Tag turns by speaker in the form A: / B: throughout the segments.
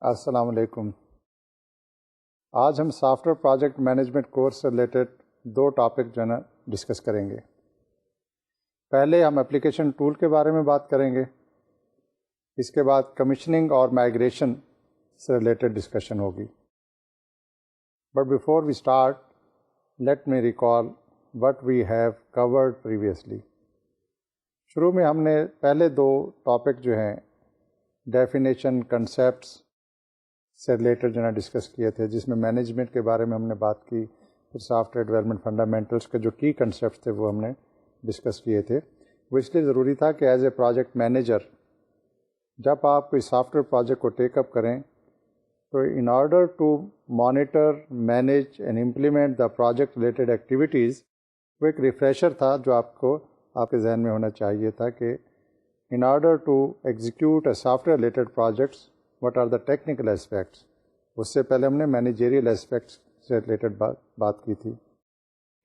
A: السلام علیکم۔ آج ہم soft where project management course سے ریلیٹڈ دو ٹاپک جو ہے نا ڈسکس کریں گے۔ پہلے ہم اپلیکیشن ٹول کے بارے میں بات کریں گے، اس کے بعد کمیشننگ اور مائگریشن سے ریلیٹڈ ڈسکشن ہوگی۔ But before we start let me recall what we have covered previously. شروع میں ہم نے پہلے دو ٹاپک جو ہیں ڈیفینیشن کنسیپٹس سے ریلیٹڈ جو ہے ڈسکس کیے تھے، جس میں مینجمنٹ کے بارے میں ہم نے بات کی، پھر سافٹ ویئر ڈیولپمنٹ فنڈامنٹلس کے جو کی کنسیپٹس تھے وہ ہم نے ڈسکس کیے تھے۔ وہ اس لیے ضروری تھا کہ ایز اے پروجیکٹ مینیجر جب آپ کوئی سافٹ ویئر پروجیکٹ کو ٹیک اپ کریں تو in order to monitor manage and implement the project related activities, وہ ایک ریفریشر تھا جو آپ کے ذہن میں ہونا چاہیے تھا کہ in order to execute a software related projects what are the technical aspects۔ اس سے پہلے ہم نے مینیجریل اسپیکٹس سے ریلیٹڈ بات کی تھی۔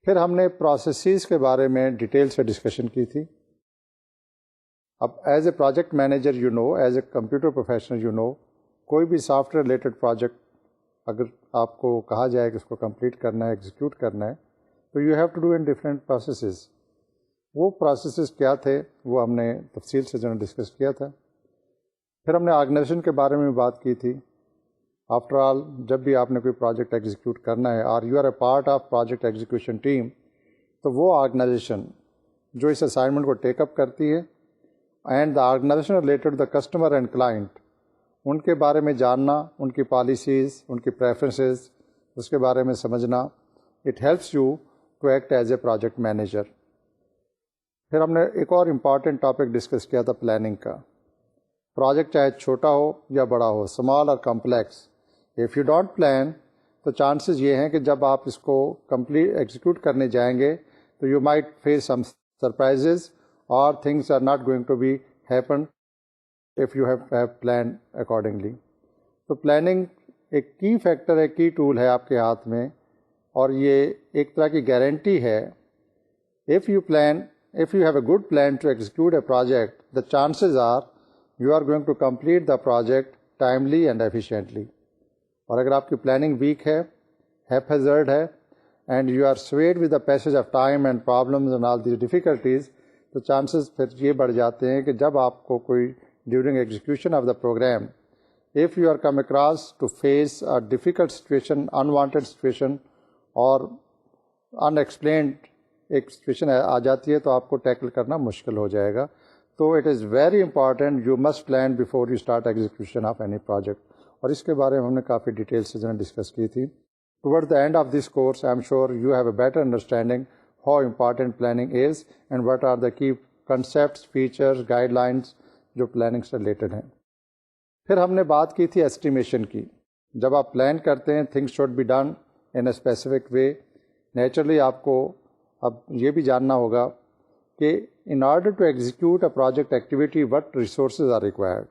A: پھر ہم نے پروسیسز کے بارے میں ڈیٹیل سے ڈسکشن کی تھی۔ اب as a project manager you know, as a computer professional you know, کوئی بھی سافٹ ویئر ریلیٹڈ پروجیکٹ اگر آپ کو کہا جائے کہ اس کو کمپلیٹ کرنا ہے، ایگزیکیوٹ کرنا ہے، تو you have to do in different processes. وہ پروسیسز کیا تھے وہ ہم نے تفصیل سے جو ڈسکس کیا تھا۔ پھر ہم نے آرگنائزیشن کے بارے میں بات کی تھی۔ آفٹر آل جب بھی آپ نے کوئی پروجیکٹ ایگزیکیوٹ کرنا ہے اور you are a part of project execution team, تو وہ آرگنائزیشن جو اس اسائنمنٹ کو ٹیک اپ کرتی ہے and the organization related the customer and client, ان کے بارے میں جاننا، ان کی پالیسیز، ان کی پریفرنسز، اس کے بارے میں سمجھنا، it helps you to act as a project manager. پھر ہم نے ایک اور امپارٹنٹ ٹاپک ڈسکس کیا تھا پلاننگ کا۔ پروجیکٹ چاہے چھوٹا ہو یا بڑا ہو، اسمال اور complex, if you don't plan تو چانسز یہ ہیں کہ جب آپ اس کو کمپلیٹ ایگزیکیوٹ کرنے جائیں گے تو you might face some surprises اور things are not going to be happen if you have plan accordingly. تو پلاننگ ایک کی فیکٹر ہے، کی ٹول ہے آپ کے ہاتھ میں، اور یہ ایک طرح کی گارنٹی ہے۔ If you have a good plan to execute a project, the chances are you are going to complete the project timely and efficiently۔ اور اگر آپ کی پلاننگ ویک ہے، haphazard ہے، and you are swayed with the passage of time and problems and all these difficulties، تو chances پھر یہ بڑھ جاتے ہیں کہ جب آپ کو کوئی during execution of the program if you are come across to face a difficult situation، unwanted situation اور unexplained ایک سچویشن آ جاتی ہے تو آپ کو ٹیکل کرنا مشکل ہو جائے گا۔ تو it is very important, you must plan before you start execution of any project, اور اس کے بارے میں ہم نے کافی ڈیٹیل سے ڈسکس کی تھی۔ Toward the end of this course I am sure you have a better understanding how important planning is and what are the key concepts, features, guidelines جو پلاننگ سے ریلیٹڈ ہیں۔ پھر ہم نے بات کی تھی ایسٹیمیشن کی۔ جب آپ پلان کرتے ہیں things should be done in a specific way, naturally آپ کو اب یہ بھی جاننا ہوگا کہ in order to execute a project activity what resources are required,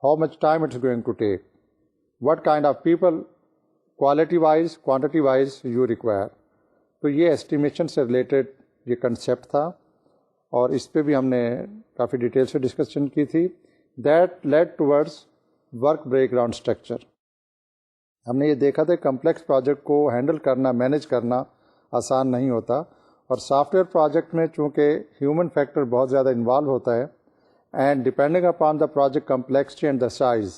A: how much time it's going to take, what kind of people, quality wise quantity wise you require. تو یہ ایسٹیمیشن سے ریلیٹڈ یہ کنسیپٹ تھا، اور اس پہ بھی ہم نے کافی ڈیٹیل سے ڈسکشن کی تھی۔ That lead towards work break down structure. ہم نے یہ دیکھا تھا کمپلیکس پروجیکٹ کو ہینڈل کرنا، مینیج کرنا آسان نہیں ہوتا، اور سافٹ ویئر پروجیکٹ میں چونکہ ہیومن فیکٹر بہت زیادہ انوالو ہوتا ہے، and depending upon the project complexity and the size,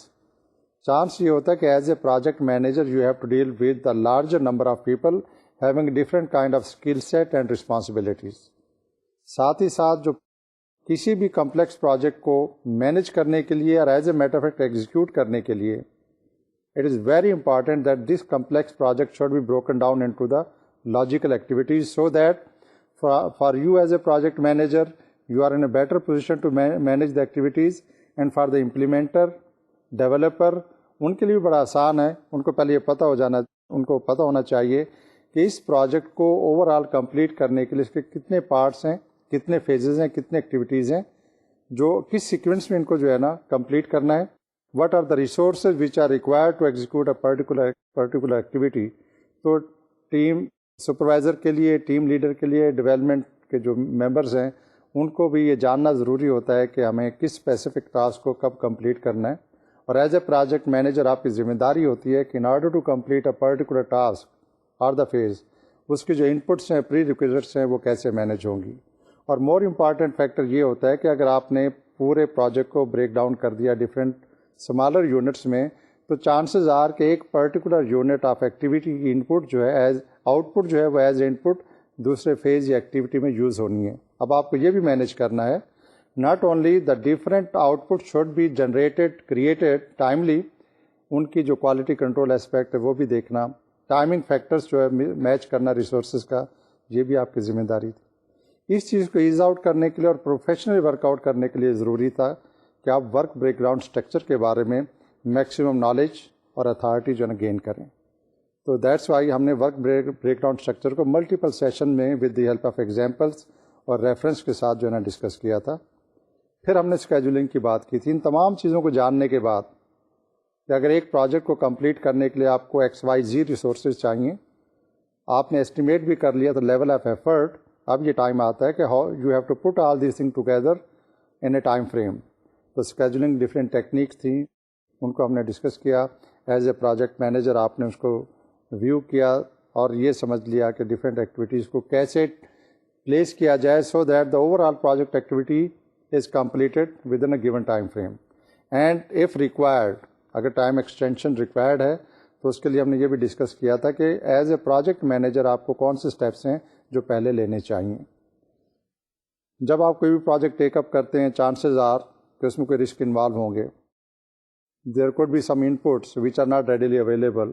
A: chance یہ ہوتا ہے کہ as a project manager you have to deal with the larger number of people having different kind of skill set and responsibilities. ساتھ ہی ساتھ جو کسی بھی کمپلیکس پروجیکٹ کو مینیج کرنے کے لیے اور as a matter of fact execute کرنے کے لیے it is very important that this complex project should be broken down into the logical activities so that for you as a project manager you are in a better position to manage the activities, and for the implementer developer ان کے لیے بڑا آسان ہے، ان کو پہلے یہ ان کو پتہ ہونا چاہیے کہ اس پروجیکٹ کو اوور آل کمپلیٹ کرنے کے لیے اس کے کتنے پارٹس ہیں، کتنے فیزز ہیں، کتنے ایکٹیویٹیز ہیں، جو کس سیکوینس میں ان کو جو ہے نا کمپلیٹ کرنا ہے، what are the resources which are required to execute a particular activity۔ تو ٹیم سپروائزر کے لیے، ٹیم لیڈر کے لیے، ڈیولپمنٹ کے جو ممبرز ہیں ان کو بھی یہ جاننا ضروری ہوتا ہے کہ ہمیں کس اسپیسیفک ٹاسک کو کب کمپلیٹ کرنا ہے، اور ایز اے پروجیکٹ مینیجر آپ کی ذمہ داری ہوتی ہے کہ in order to complete a particular task اور دا فیز، اس کی جو انپٹس ہیں، پری ریکویزٹس ہیں، وہ کیسے مینیج ہوں گی. اور مور امپارٹنٹ فیکٹر یہ ہوتا ہے کہ اگر آپ نے پورے پروجیکٹ کو بریک ڈاؤن کر دیا ڈفرینٹ اسمالر یونٹس میں، تو چانسز آر کہ ایک پرٹیکولر یونٹ آف ایکٹیویٹی کی انپٹ جو ہے ایز آؤٹ پٹ جو ہے وہ ایز انپٹ دوسرے فیز یا ایکٹیویٹی میں یوز ہونی ہے. اب آپ کو یہ بھی مینیج کرنا ہے، not only the different output should be generated created timely, ان کی جو کوالٹی کنٹرول اسپیکٹ ہے وہ بھی دیکھنا، ٹائمنگ فیکٹرز جو ہے میچ کرنا ریسورسز کا، یہ بھی آپ کی ذمہ داری تھی. اس چیز کو ایز آؤٹ کرنے کے لیے اور پروفیشنلی ورک آؤٹ کرنے کے لیے ضروری تھا کہ آپ ورک بریک ڈاؤن اسٹرکچر کے بارے میں میکسیمم نالج اور اتھارٹی جو ہے نا گین کریں. تو دیٹس وائی ہم نے ورک بریک ڈاؤن اسٹرکچر کو ملٹیپل سیشن میں with the help of examples اور ریفرنس کے ساتھ جو ہے نا ڈسکس کیا تھا. پھر ہم نے اسکیجولنگ کی بات کی تھی. ان تمام چیزوں کو جاننے کے بعد کہ اگر ایک پروجیکٹ کو کمپلیٹ کرنے کے لیے آپ کو XYZ ریسورسز چاہیے، آپ نے اسٹیمیٹ بھی کر لیا تو لیول آف ایفرٹ، اب یہ ٹائم آتا ہے کہ how you have to put all these thing together in a time frame. تو اسکیجولنگ ڈفرینٹ ٹیکنیکس تھیں، ان کو ہم نے ڈسکس کیا. ایز اے پروجیکٹ مینیجر آپ نے اس کو ویو کیا اور یہ سمجھ لیا کہ ڈفرینٹ ایکٹیویٹیز کو کیسے پلیس کیا جائے so that the over all project activity is completed with in a given time frame. And if required, اگر ٹائم ایکسٹینشن ریکوائرڈ ہے تو اس کے لیے ہم نے یہ بھی ڈسکس کیا تھا کہ ایز اے پروجیکٹ مینیجر آپ کو کون سے اسٹیپس ہیں جو پہلے لینے چاہیے. جب آپ کوئی بھی پروجیکٹ ٹیک اپ کرتے ہیں، چانسز آر کہ اس میں کوئی رسک انوالو ہوں گے. There could be some inputs which are not readily available.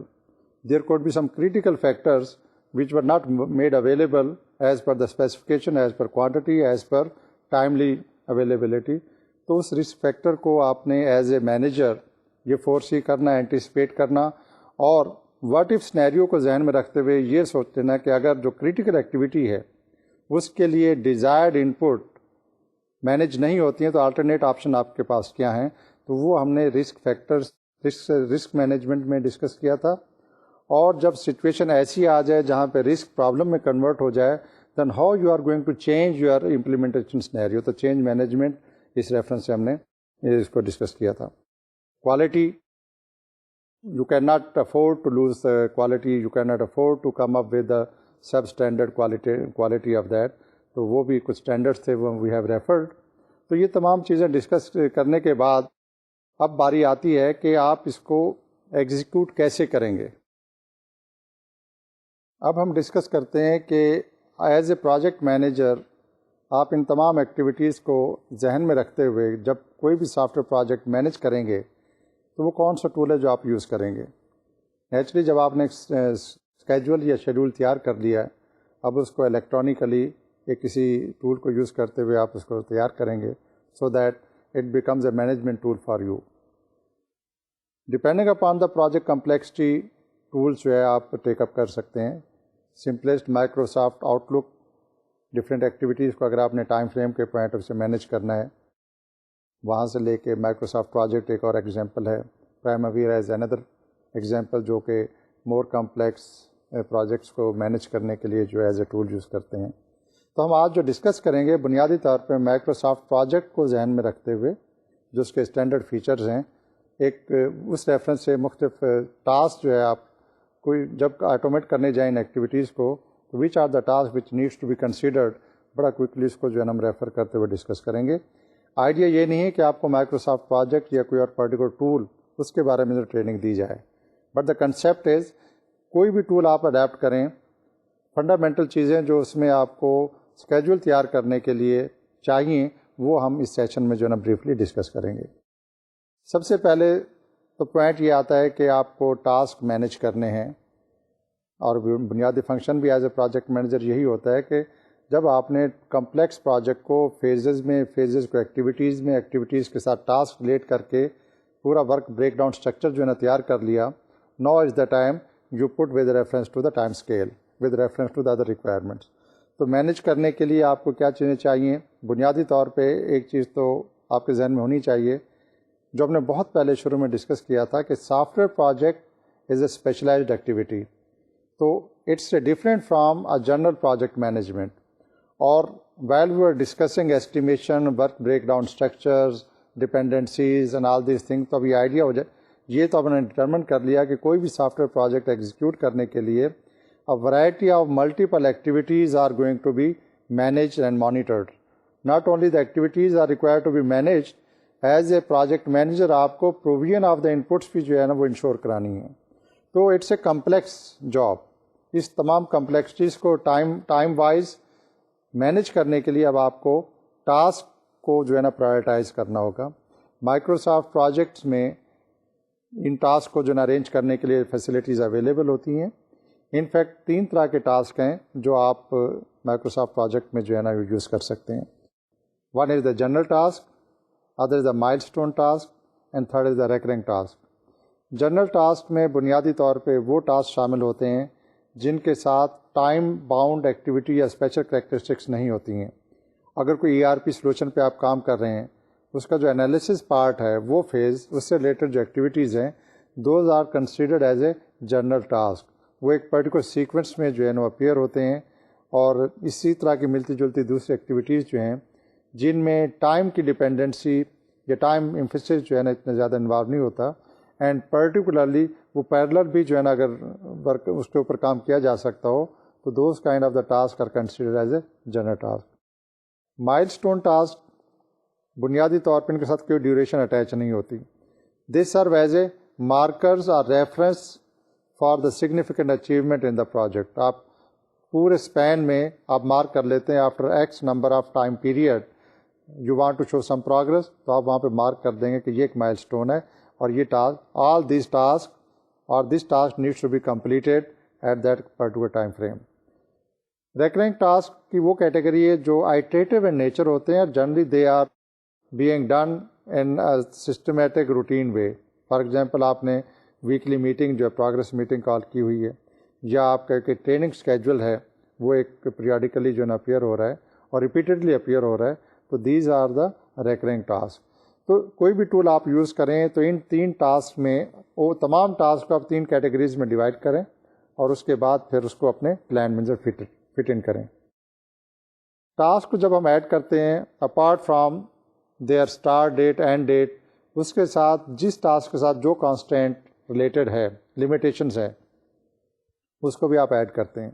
A: There could be some critical factors which were not made available as per the specification, as per quantity, as per timely availability. تو اس risk factor کو آپ نے as a manager یہ فورسی کرنا، anticipate کرنا، اور what if scenario کو ذہن میں رکھتے ہوئے یہ سوچ لینا کہ اگر جو کریٹیکل ایکٹیویٹی ہے اس کے لیے ڈیزائرڈ انپٹ مینیج نہیں ہوتی ہیں تو آلٹرنیٹ آپشن آپ کے پاس کیا ہیں. تو وہ ہم نے رسک فیکٹرز رسک مینجمنٹ میں ڈسکس کیا تھا. اور جب سچویشن ایسی آ جائے جہاں پہ رسک پرابلم میں کنورٹ ہو جائے، then how you are going to change your implementation scenario. تو چینج مینجمنٹ اس ریفرنس سے ہم نے اس کو ڈسکس کیا تھا. Quality, you cannot afford to lose the quality, you cannot afford to come up with the substandard quality of that. تو وہ بھی کچھ اسٹینڈرڈس تھے وہ we have referred. تو یہ تمام چیزیں ڈسکس کرنے کے بعد اب باری آتی ہے کہ آپ اس کو ایگزیکیوٹ کیسے کریں گے. اب ہم ڈسکس کرتے ہیں کہ ایز اے پروجیکٹ مینیجر آپ ان تمام ایکٹیویٹیز کو ذہن میں رکھتے ہوئے جب کوئی بھی سافٹ ویئر پروجیکٹ مینیج کریں گے تو وہ کون سا ٹول ہے جو آپ یوز کریں گے. نیچرلی جب آپ نے اسکیجول یا شیڈول تیار کر لیا ہے، اب اس کو الیکٹرانکلی یا کسی ٹول کو یوز کرتے ہوئے آپ اس کو تیار کریں گے so that it becomes a management tool for you. Depending upon the project complexity tools جو ہے آپ ٹیک اپ کر سکتے ہیں. Simplest Microsoft Outlook, different activities کو اگر آپ نے ٹائم فریم کے پوائنٹ آف سے مینیج کرنا ہے، وہاں سے لے کے مائکروسافٹ پروجیکٹ ایک اور ایگزامپل ہے. پرائمویرا ایز اندر ایگزامپل جو کہ مور کمپلیکس پروجیکٹس کو مینیج کرنے کے لیے جو ایز اے ٹول یوز کرتے ہیں. تو ہم آج جو ڈسکس کریں گے بنیادی طور پہ مائکروسافٹ پروجیکٹ کو ذہن میں رکھتے ہوئے جو اس کے اسٹینڈرڈ فیچرز ہیں، ایک اس ریفرنس سے مختلف ٹاسک جو ہے آپ کوئی جب آٹومیٹ کرنے جائیں ان ایکٹیویٹیز کو تو which are the task which needs to be considered, بڑا کوئکلی اس کو جو ہے ہم ریفر کرتے ہوئے ڈسکس کریں گے. آئیڈیا یہ نہیں ہے کہ آپ کو مائکروسافٹ پروجیکٹ یا کوئی اور پرٹیکولر ٹول اس کے بارے میں ٹریننگ دی جائے، بٹ دا کنسیپٹ از کوئی بھی ٹول آپ اڈیپٹ کریں، فنڈامنٹل چیزیں جو اس میں آپ کو اسکیجول تیار کرنے کے لیے چاہیے وہ ہم اس سیشن میں جو ہے نا بریفلی ڈسکس کریں گے. سب سے پہلے تو پوائنٹ یہ آتا ہے کہ آپ کو ٹاسک مینیج کرنے ہیں، اور بنیادی فنکشن بھی ایز اے پروجیکٹ مینیجر یہی ہوتا ہے کہ جب آپ نے کمپلیکس پروجیکٹ کو فیزز کو ایکٹیویٹیز کے ساتھ ٹاسک ریلیٹ کر کے پورا ورک بریک ڈاؤن اسٹرکچر جو ہے نا تیار کر لیا، now is the time you put with reference to the time scale with reference to the other requirements. تو مینیج کرنے کے لیے آپ کو کیا چیزیں چاہیے؟ بنیادی طور پہ ایک چیز تو آپ کے ذہن میں ہونی چاہیے جو ہم نے بہت پہلے شروع میں ڈسکس کیا تھا کہ software project is a specialized activity. تو it's a different from a general project management. اور while we were discussing estimation, work breakdown structures, dependencies and all these thing. تو اب یہ آئیڈیا ہو جائے, یہ تو ہم نے ڈٹرمن کر لیا کہ کوئی بھی سافٹ ویئر پروجیکٹ ایگزیکیوٹ کرنے کے لیے a variety of multiple activities are going to be managed and monitored. Not only the activities are required to be managed, as a project manager آپ کو provision of the inputs بھی جو ہے نا وہ انشور کرانی ہے. تو اٹس اے کمپلیکس جاب. اس تمام کمپلیکسٹیز کو ٹائم وائز مینیج کرنے کے لیے اب آپ کو ٹاسک کو جو ہے نا پرائرٹائز کرنا ہوگا. مائکروسافٹ پروجیکٹس میں ان ٹاسک کو جو ہے نا ارینج کرنے کے لیے فیسلٹیز اویلیبل ہوتی ہیں. انفیکٹ 3 طرح کے ٹاسک ہیں جو آپ مائکروسافٹ پروجیکٹ میں جو ہے نا یوز کر سکتے ہیں. One is the general task, other is the milestone task, and third is the recurring task. General task میں بنیادی طور پہ وہ ٹاسک شامل ہوتے ہیں جن کے ساتھ ٹائم باؤنڈ ایکٹیویٹی یا اسپیشل کریکٹرسٹکس نہیں ہوتی ہیں. اگر کوئی ERP سلوشن پہ آپ کام کر رہے ہیں, اس کا جو انالیسس پارٹ ہے وہ فیز, اس سے ریلیٹڈ جو ایکٹیویٹیز ہیں those are considered as a general task. وہ ایک پرٹیکولر سیکوینس میں جو ہے نا اپیئر ہوتے ہیں, اور اسی طرح کی ملتی جلتی دوسری ایکٹیویٹیز جو ہیں جن میں ٹائم کی ڈپینڈنسی یا ٹائم ایمفیسس جو ہے نا اتنا زیادہ انوالو نہیں ہوتا, اینڈ پرٹیکولرلی وہ پیرلر بھی جو ہے نا اگر ورک اس کے اوپر کام کیا جا سکتا ہو تو those kind of the task are considered as a general task. Milestone task بنیادی طور پر ان کے ساتھ کوئی ڈیوریشن اٹیچ نہیں ہوتی. They serve as a markers اور reference for the significant achievement in the project. آپ پورے اسپین میں آپ مارک کر لیتے ہیں after X number of time period you want to show some progress, تو آپ وہاں پہ مارک کر دیں گے کہ یہ ایک مائل اسٹون ہے اور یہ ٹاسک, آل دیز ٹاسک اور this task needs to be completed at that particular time frame. Recurring task کی وہ کیٹیگری ہے جو آئٹریٹو ان نیچر ہوتے ہیں, generally they are being done in systematic routine way. For example آپ نے weekly meeting جو ہے پروگرس میٹنگ کال کی ہوئی ہے, یا آپ کا کہ ٹریننگ اسکیجول ہے وہ ایک پیریاڈیکلی جو ہے نا اپیئر ہو رہا ہے اور ریپیٹیڈلی اپیئر ہو رہا ہے, تو these are the recurring task. تو کوئی بھی ٹول آپ یوز کریں تو ان 3 ٹاسک میں وہ تمام ٹاسک کو آپ 3 کیٹیگریز میں ڈیوائڈ کریں اور اس کے بعد پھر اس کو اپنے پلان میں جو فٹ ان کریں. ٹاسک کو جب ہم ایڈ کرتے ہیں apart from their start date end date, اس کے ساتھ جس ٹاسک کے ساتھ جو کانسٹینٹ ریلیٹڈ ہے, لمیٹیشنز ہے, اس کو بھی آپ ایڈ کرتے ہیں.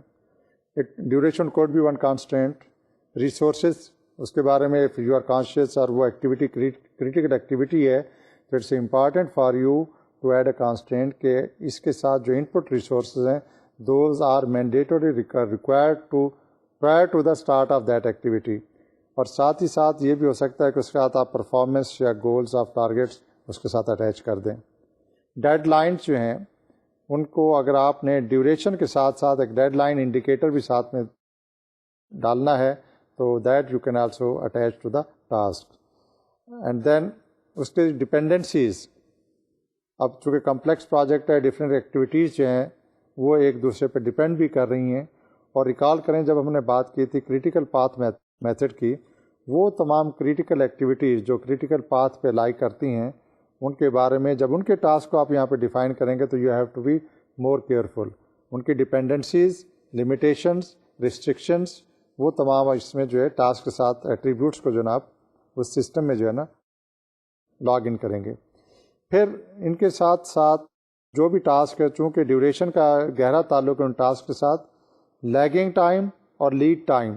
A: ایک ڈیوریشن کوڈ بھی ون کانسٹینٹ, ریسورسز اس کے بارے میں اف یو آر کانشیس اور وہ ایکٹیویٹی کریٹیکل ایکٹیویٹی ہے تو it's important for you to add a constant کہ اس کے ساتھ جو ان پٹ ریسورسز ہیں those are mandatory required to prior to the start of that activity. اور ساتھ ہی ساتھ یہ بھی ہو سکتا ہے کہ اس کے ساتھ آپ پرفارمنس یا گولز آف ٹارگیٹس اس کے ساتھ اٹیچ کر دیں. ڈیڈ لائنس جو ہیں ان کو اگر آپ نے ڈیوریشن کے ساتھ ساتھ ایک ڈیڈ لائن انڈیکیٹر بھی ساتھ میں ڈالنا ہے تو that you can also attach to the task. And then اس کے ڈپینڈنسیز, اب چونکہ کمپلیکس پروجیکٹ ہے, ڈفرینٹ ایکٹیویٹیز جو ہیں وہ ایک دوسرے پہ ڈپینڈ بھی کر رہی ہیں. اور ریکال کریں جب ہم نے بات کی تھی کریٹیکل پاتھ میتھڈ کی, وہ تمام کریٹیکل ایکٹیویٹیز جو کریٹیکل پاتھ پہ لائی کرتی ہیں ان کے بارے میں جب ان کے ٹاسک کو آپ یہاں پہ ڈیفائن کریں گے تو you have to be more careful. ان کی ڈپینڈنسیز, لمیٹیشنز, ریسٹرکشنز, وہ تمام اس میں جو ہے ٹاسک کے ساتھ ایٹریبیوٹس کو جو نا آپ اس سسٹم میں جو ہے نا لاگ ان کریں گے. پھر ان کے ساتھ ساتھ جو بھی ٹاسک ہے, چونکہ ڈیوریشن کا گہرا تعلق ہے ان ٹاسک کے ساتھ, لیگنگ ٹائم اور لیڈ ٹائم,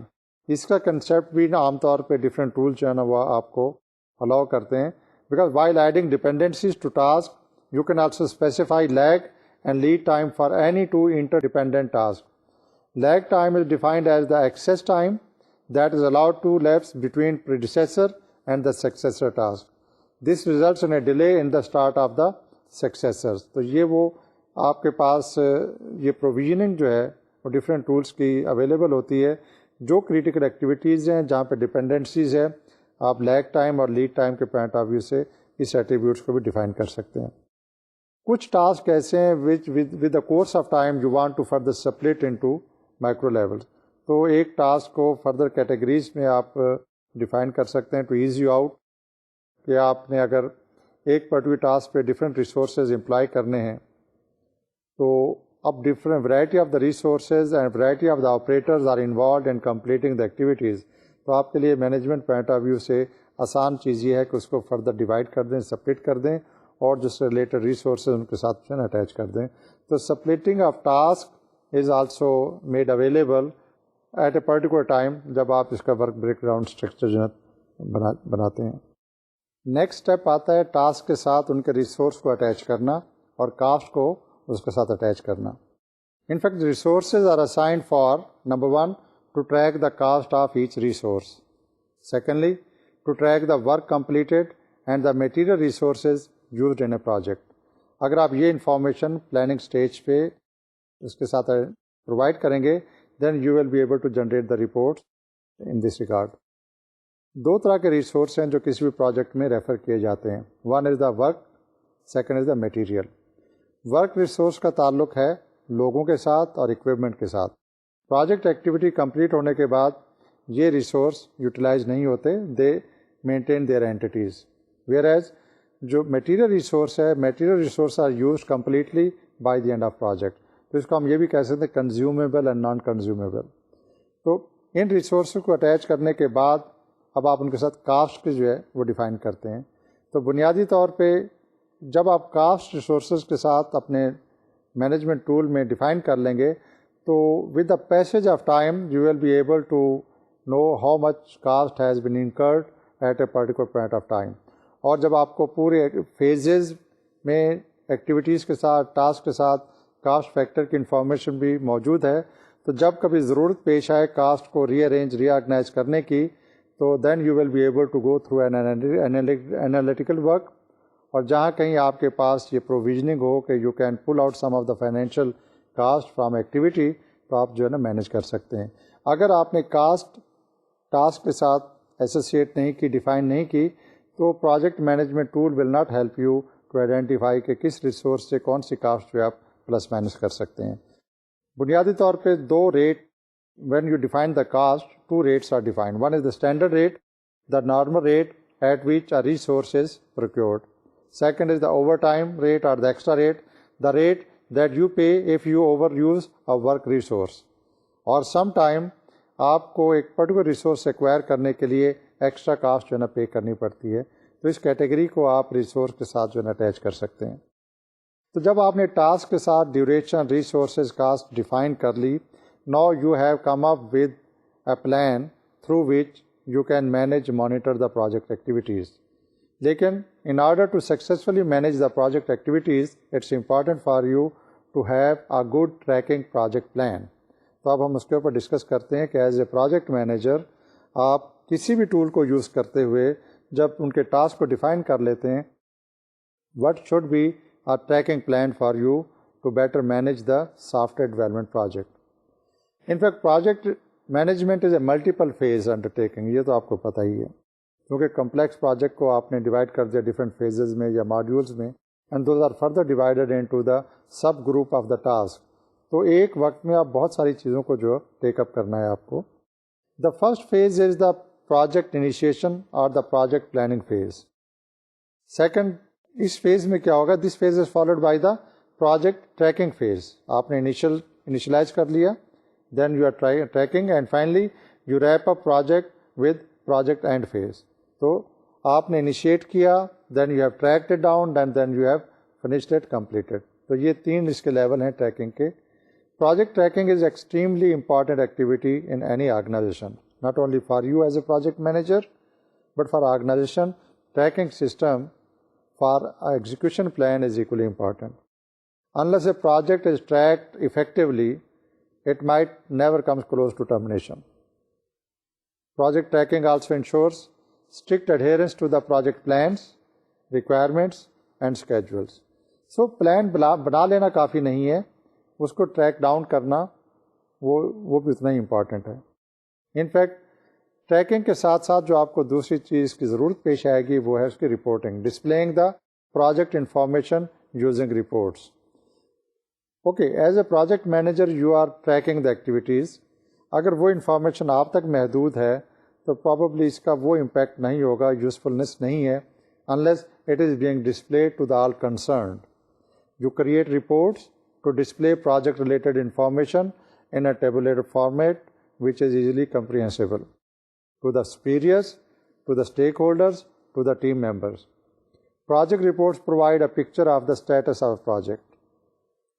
A: اس کا کنسیپٹ بھی نا عام طور پہ ڈفرینٹ ٹول جو ہے نا وہ آپ کو الاؤ کرتے ہیں. Because while adding dependencies to task, you can also specify lag and lead time for any 2 interdependent tasks. Lag time is defined as the excess time that is allowed to lapse between predecessor and the successor task. This results in a delay in the start of the successors. تو یہ وہ آپ کے پاس یہ provisioning جو ہے وہ different tools کی اویلیبل ہوتی ہے. جو کریٹیکل ایکٹیویٹیز ہیں جہاں پہ ڈپینڈنسیز ہے, آپ لیگ ٹائم اور لیڈ ٹائم کے پوائنٹ آف ویو سے اس ایٹریبیوٹس کو بھی ڈیفائن کر سکتے ہیں. کچھ ٹاسک ایسے ہیں which with the course of time you want to further split into micro level. تو ایک ٹاسک کو فردر کیٹیگریز میں آپ ڈیفائن کر سکتے ہیں ٹو ایز یو آؤٹ, کہ آپ نے اگر ایک پرٹیکولر ٹاسک پہ ڈفرینٹ ریسورسز امپلائی کرنے ہیں تو اب different variety of the resources and variety of the operators are involved in completing the activities. تو آپ کے لیے مینجمنٹ پوائنٹ آف ویو سے آسان چیز یہ ہے کہ اس کو فردر ڈیوائڈ کر دیں، سپلٹ کر دیں، اور جو سے ریلیٹڈ ریسورسز ان کے ساتھ جو ہے اٹیچ کر دیں. تو splitting of task is also made available at a particular time جب آپ اس کا ورک بریک ڈاؤن اسٹرکچر جو ہے بناتے ہیں. نیکسٹ اسٹیپ آتا ہے ٹاسک کے ساتھ ان کے ریسورس کو اٹیچ کرنا اور کاسٹ کو اس کے ساتھ اٹیچ کرنا. In fact, the resources are assigned for, number one, to track the cost of each resource. Secondly, to track the work completed and the material resources used in a project. اگر آپ یہ information planning stage پہ اس کے ساتھ provide کریں گے then you will be able to generate the report in this regard. دو طرح کے ریسورس ہیں جو کسی بھی پروجیکٹ میں ریفر کیے جاتے ہیں. One is the work, second is the material. Work resource کا تعلق ہے لوگوں کے ساتھ اور اکوپمنٹ کے ساتھ. پروجیکٹ ایکٹیویٹی کمپلیٹ ہونے کے بعد یہ ریسورس یوٹیلائز نہیں ہوتے، they maintain their entities. Whereas جو میٹیریل ریسورس ہے، material resource are used completely by the end of project. تو اس کو ہم یہ بھی کہہ سکتے ہیں کنزیومیبل اینڈ نان کنزیومیبل. تو ان ریسورسز کو اٹیچ کرنے کے بعد اب آپ ان کے ساتھ کاسٹ جو ہے وہ ڈیفائن کرتے ہیں. تو بنیادی طور پہ جب آپ کاسٹ ریسورسز کے ساتھ اپنے مینجمنٹ ٹول میں ڈیفائن کر لیں گے تو with the passage of time you will be able to know how much cost has been incurred at a particular point of time. اور جب آپ کو پورے فیزز میں ایکٹیویٹیز کے ساتھ ٹاسک کے ساتھ کاسٹ فیکٹر کی انفارمیشن بھی موجود ہے تو جب کبھی ضرورت پیش آئے کاسٹ کو ری ارینج ری آرگنائز کرنے کی تو then you will be able to go through an analytical work. اور جہاں کہیں آپ کے پاس یہ پروویژننگ ہو کہ you can pull out some of the financial cost from activity تو آپ جو ہے نا مینیج کر سکتے ہیں. اگر آپ نے کاسٹ ٹاسک کے ساتھ ایسوسیٹ نہیں کی، ڈیفائن نہیں کی تو project management tool will not help you to identify کہ کس ریسورس سے کون سی کاسٹ جو آپ پلس مائنس کر سکتے ہیں. بنیادی طور پہ دو rate when you define the cost two rates are defined. One is the standard rate, the normal rate at which a resource is procured. Second is the overtime rate or the extra rate, the rate that you pay if you overuse a work resource. اور some time آپ کو ایک particular resource acquire کرنے کے لیے extra cost جو ہے نا پے کرنی پڑتی ہے. تو اس کیٹیگری کو آپ ریسورس کے ساتھ جو ہے نا اٹیچ کر سکتے ہیں. تو جب آپ نے ٹاسک کے ساتھ ڈیوریشن ریسورسز کاسٹ ڈیفائن کر لی، now you have come up with a plan through which you can manage monitor the project activities. لیکن in order to successfully manage the project activities, it's important for you to have a good tracking project plan. تو اب ہم اس کے اوپر discuss کرتے ہیں کہ as a project manager آپ کسی بھی ٹول کو یوز کرتے ہوئے جب ان کے ٹاسک کو ڈیفائن کر لیتے ہیں what should be a tracking plan for you to better manage the software development project. In fact, project management is a multiple phase undertaking. یہ تو آپ کو پتہ ہی ہے کیونکہ کمپلیکس پروجیکٹ کو آپ نے ڈیوائڈ کر دیا ڈفرینٹ فیزز میں یا ماڈیولز میں and those are further divided into the sub group of the task. تو ایک وقت میں آپ بہت ساری چیزوں کو جو ٹیک اپ کرنا ہے آپ کو. The first phase is the project initiation اور the project planning phase. Second اس فیز میں کیا ہوگا، this phase is followed by the project tracking phase. آپ نے انیشلائز کر لیا، then you are tracking and finally you wrap up project with project end phase. تو آپ نے انیشیٹ کیا، then you have tracked it down, then you have finished it completed. تو یہ تین اس کے لیول ہیں ٹریکنگ کے. Project tracking is extremely important activity in any organisation, not only for you as a project manager but for organisation. Tracking system for execution plan is equally important. Unless a project is tracked effectively, it might never come close to termination. Project tracking also ensures strict adherence to the project plans, requirements and schedules. So plan بنا لینا کافی نہیں ہے، اس کو track down کرنا وہ بھی اتنا ہی important ہے. ان فیکٹ ٹریکنگ کے ساتھ ساتھ جو آپ کو دوسری چیز کی ضرورت پیش آئے گی وہ ہے اس کی reporting, displaying the project information using reports. Okay, as a project manager you are tracking the activities. اگر وہ انفارمیشن آپ تک محدود ہے تو پرابیبلی اس کا وہ امپیکٹ نہیں ہوگا، یوزفلنس نہیں ہے unless it is being displayed to the all concerned. You create reports to display project related information in a tabular format which is easily comprehensible to the superiors, to the stakeholders, to the team members. Project reports provide a picture of the status of a project.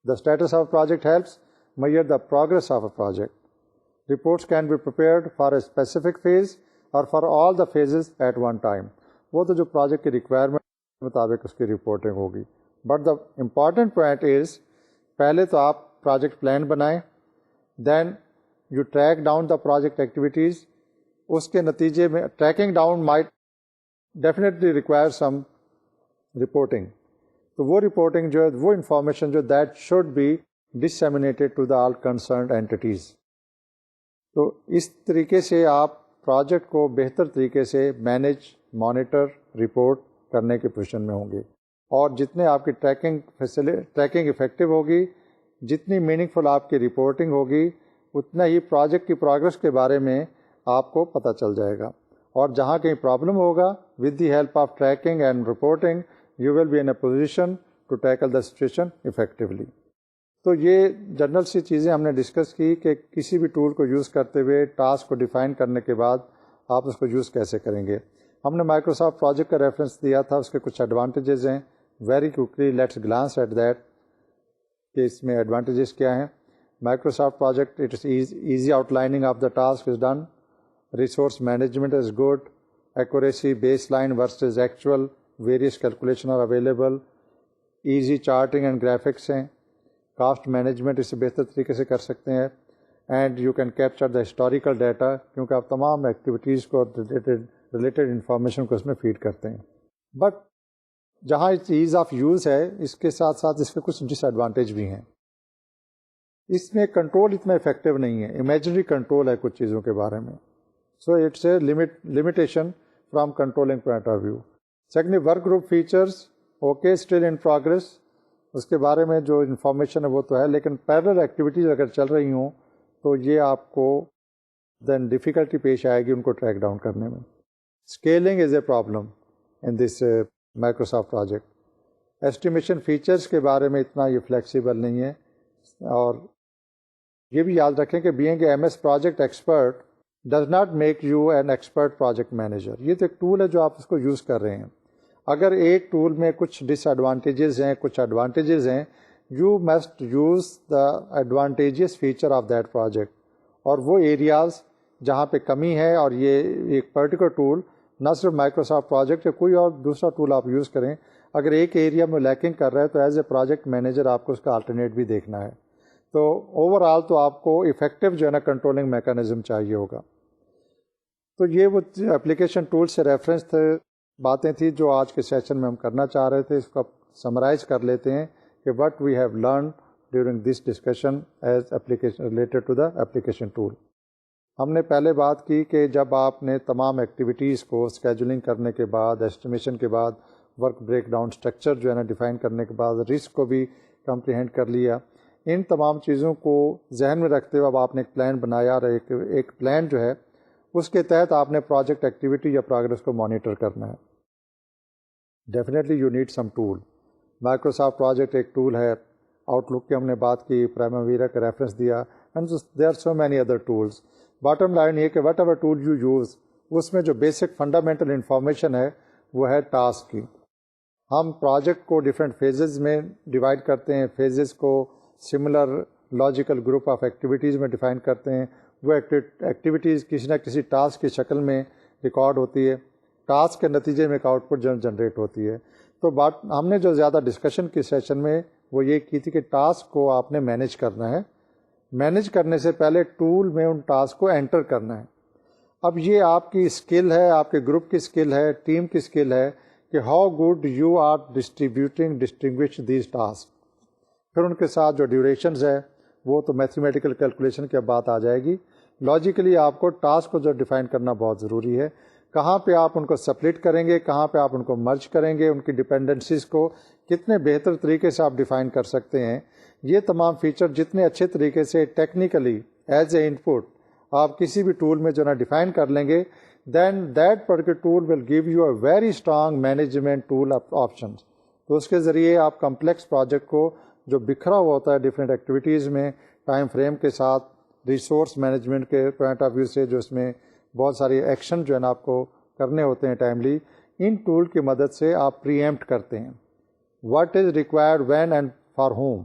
A: The status of a project helps measure the progress of a project. Reports can be prepared for a specific phase or for all the phases at one time. وہ تو جو project کی requirement کے مطابق اس کی reporting ہوگی. But the important point is پہلے تو آپ پروجیکٹ پلان بنائیں, then you track down the project activities. اس کے نتیجے میں tracking down might definitely require some reporting. تو وہ رپورٹنگ جو ہے, وہ انفارمیشن جو that should be disseminated to the all concerned entities. تو اس طریقے سے آپ پروجیکٹ کو بہتر طریقے سے مینیج, مانیٹر, رپورٹ کرنے کی پوزیشن میں ہوں گے. اور جتنے آپ کی ٹریکنگ افیکٹو ہوگی, جتنی میننگ فل آپ کی رپورٹنگ ہوگی, اتنا ہی پروجیکٹ کی پروگرس کے بارے میں آپ کو پتہ چل جائے گا. اور جہاں کہیں پرابلم ہوگا, with the help of tracking and reporting you will be in a position to tackle the situation effectively. تو یہ جنرل سی چیزیں ہم نے ڈسکس کی کہ کسی بھی ٹول کو یوز کرتے ہوئے ٹاسک کو ڈیفائن کرنے کے بعد آپ اس کو یوز کیسے کریں گے. ہم نے مائکروسافٹ پروجیکٹ کا ریفرنس دیا تھا, اس کے کچھ ایڈوانٹیجز ہیں. Very quickly let's glance at that کہ اس میں ایڈوانٹیجز کیا ہیں. Microsoft project it is easy outlining of the task is done. Resource management is good. Accuracy baseline versus actual, variance calculation are available. Easy charting and graphics ہیں. Cost management اسے بہتر طریقے سے کر سکتے ہیں. And you can capture the historical data, کیونکہ آپ تمام ایکٹیویٹیز کو ریلیٹڈ انفارمیشن کو اس میں فیڈ کرتے ہیں. بٹ جہاں ایز آف یوز ہے, اس کے ساتھ ساتھ اس کے کچھ ڈس ایڈوانٹیج بھی ہیں. اس میں کنٹرول اتنا افیکٹو نہیں ہے, امیجنری کنٹرول ہے کچھ چیزوں کے بارے میں. So it's a limitation from controlling point of view. Secondly work group features okay still in progress. اس کے بارے میں جو انفارمیشن ہے وہ تو ہے, لیکن پیرلل ایکٹیویٹیز اگر چل رہی ہوں تو یہ آپ کو دین ڈیفیکلٹی پیش آئے گی ان کو ٹریک ڈاؤن کرنے میں. Scaling is a problem in this Microsoft project. Estimation features کے بارے میں اتنا یہ فلیکسیبل نہیں ہے. اور یہ بھی یاد رکھیں کہ being a M S project expert does not make you an expert project manager. یہ تو ایک ٹول ہے جو آپ اس کو یوز کر رہے ہیں. اگر ایک ٹول میں کچھ ڈس ایڈوانٹیجز ہیں, کچھ ایڈوانٹیجز ہیں, you must use the advantages feature of that project. اور وہ ایریاز جہاں پہ کمی ہے, اور یہ ایک پرٹیکولر ٹول نہ صرف مائکروسافٹ پروجیکٹ یا کوئی اور دوسرا ٹول آپ یوز کریں, اگر ایک ایریا میں لیکنگ کر رہا ہے تو ایز اے پروجیکٹ مینیجر آپ کو اس کا الٹرنیٹ بھی دیکھنا ہے. تو اوور آل تو آپ کو افیکٹو جو ہے نا کنٹرولنگ میکانزم چاہیے ہوگا. تو یہ وہ اپلیکیشن ٹول سے ریفرنس باتیں تھیں جو آج کے سیشن میں ہم کرنا چاہ رہے تھے. اس کو سمرائز کر لیتے ہیں کہ what we have learn during this discussion as application related to the application tool. ہم نے پہلے بات کی کہ جب آپ نے تمام ایکٹیویٹیز کو اسکیجولنگ کرنے کے بعد, ایسٹیمیشن کے بعد, ورک بریک ڈاؤن اسٹرکچر جو ہے نا ڈیفائن کرنے کے بعد, رسک کو بھی کمپریہینڈ کر لیا, ان تمام چیزوں کو ذہن میں رکھتے ہوئے اب آپ نے ایک پلان بنایا, اور ایک پلان جو ہے اس کے تحت آپ نے پروجیکٹ ایکٹیویٹی یا پروگرس کو مانیٹر کرنا ہے. Definitely you need some tool. Microsoft project ایک ٹول ہے. آؤٹ لک کی ہم نے بات کی, پرائمویرا کا ریفرنس دیا, and there are so many other tools. Bottom line یہ کہ whatever tool you use, اس میں جو بیسک فنڈامنٹل انفارمیشن ہے وہ ہے ٹاسک کی. ہم پروجیکٹ کو ڈفرینٹ فیزز میں ڈیوائڈ کرتے ہیں, فیزز کو similar logical group of activities میں ڈیفائن کرتے ہیں. وہ ایکٹیویٹیز کسی نہ کسی ٹاسک کی شکل میں ریکارڈ ہوتی ہے. ٹاسک کے نتیجے میں ایک آؤٹ پٹ جنریٹ ہوتی ہے. تو ہم نے جو زیادہ ڈسکشن کی سیشن میں وہ یہ کی تھی کہ ٹاسک کو آپ نے مینیج کرنا ہے. مینیج کرنے سے پہلے ٹول میں ان ٹاسک کو انٹر کرنا ہے. اب یہ آپ کی اسکل ہے, آپ کے گروپ کی اسکل ہے, ٹیم کی اسکل ہے کہ how good you are distinguish these task. پھر ان کے ساتھ جو ڈیوریشنز ہے وہ تو میتھمیٹیکل کیلکولیشن کی اب بات آ جائے گی. لاجیکلی آپ کو ٹاسک کو جو ڈیفائن کرنا بہت ضروری ہے. کہاں پہ آپ ان کو سپلٹ کریں گے, کہاں پہ آپ ان کو مرج کریں گے, ان کی ڈپینڈنسیز کو کتنے بہتر طریقے سے آپ ڈیفائن کر سکتے ہیں. یہ تمام فیچر جتنے اچھے طریقے سے ٹیکنیکلی ایز اے ان پٹ آپ کسی بھی ٹول میں جو نا ڈیفائن کر لیں گے, then that particular tool will give you a very strong management tool options. تو اس کے ذریعے آپ کمپلیکس پروجیکٹ کو جو بکھرا ہوا ہوتا ہے ڈفرینٹ ایکٹیویٹیز میں, ٹائم فریم کے ساتھ, ریسورس مینجمنٹ کے پوائنٹ آف ویو سے جو اس میں بہت ساری ایکشن جو ہے نا آپ کو کرنے ہوتے ہیں ٹائملی، ان ٹول کی مدد سے آپ پری ایمپٹ کرتے ہیں what is required when and for whom.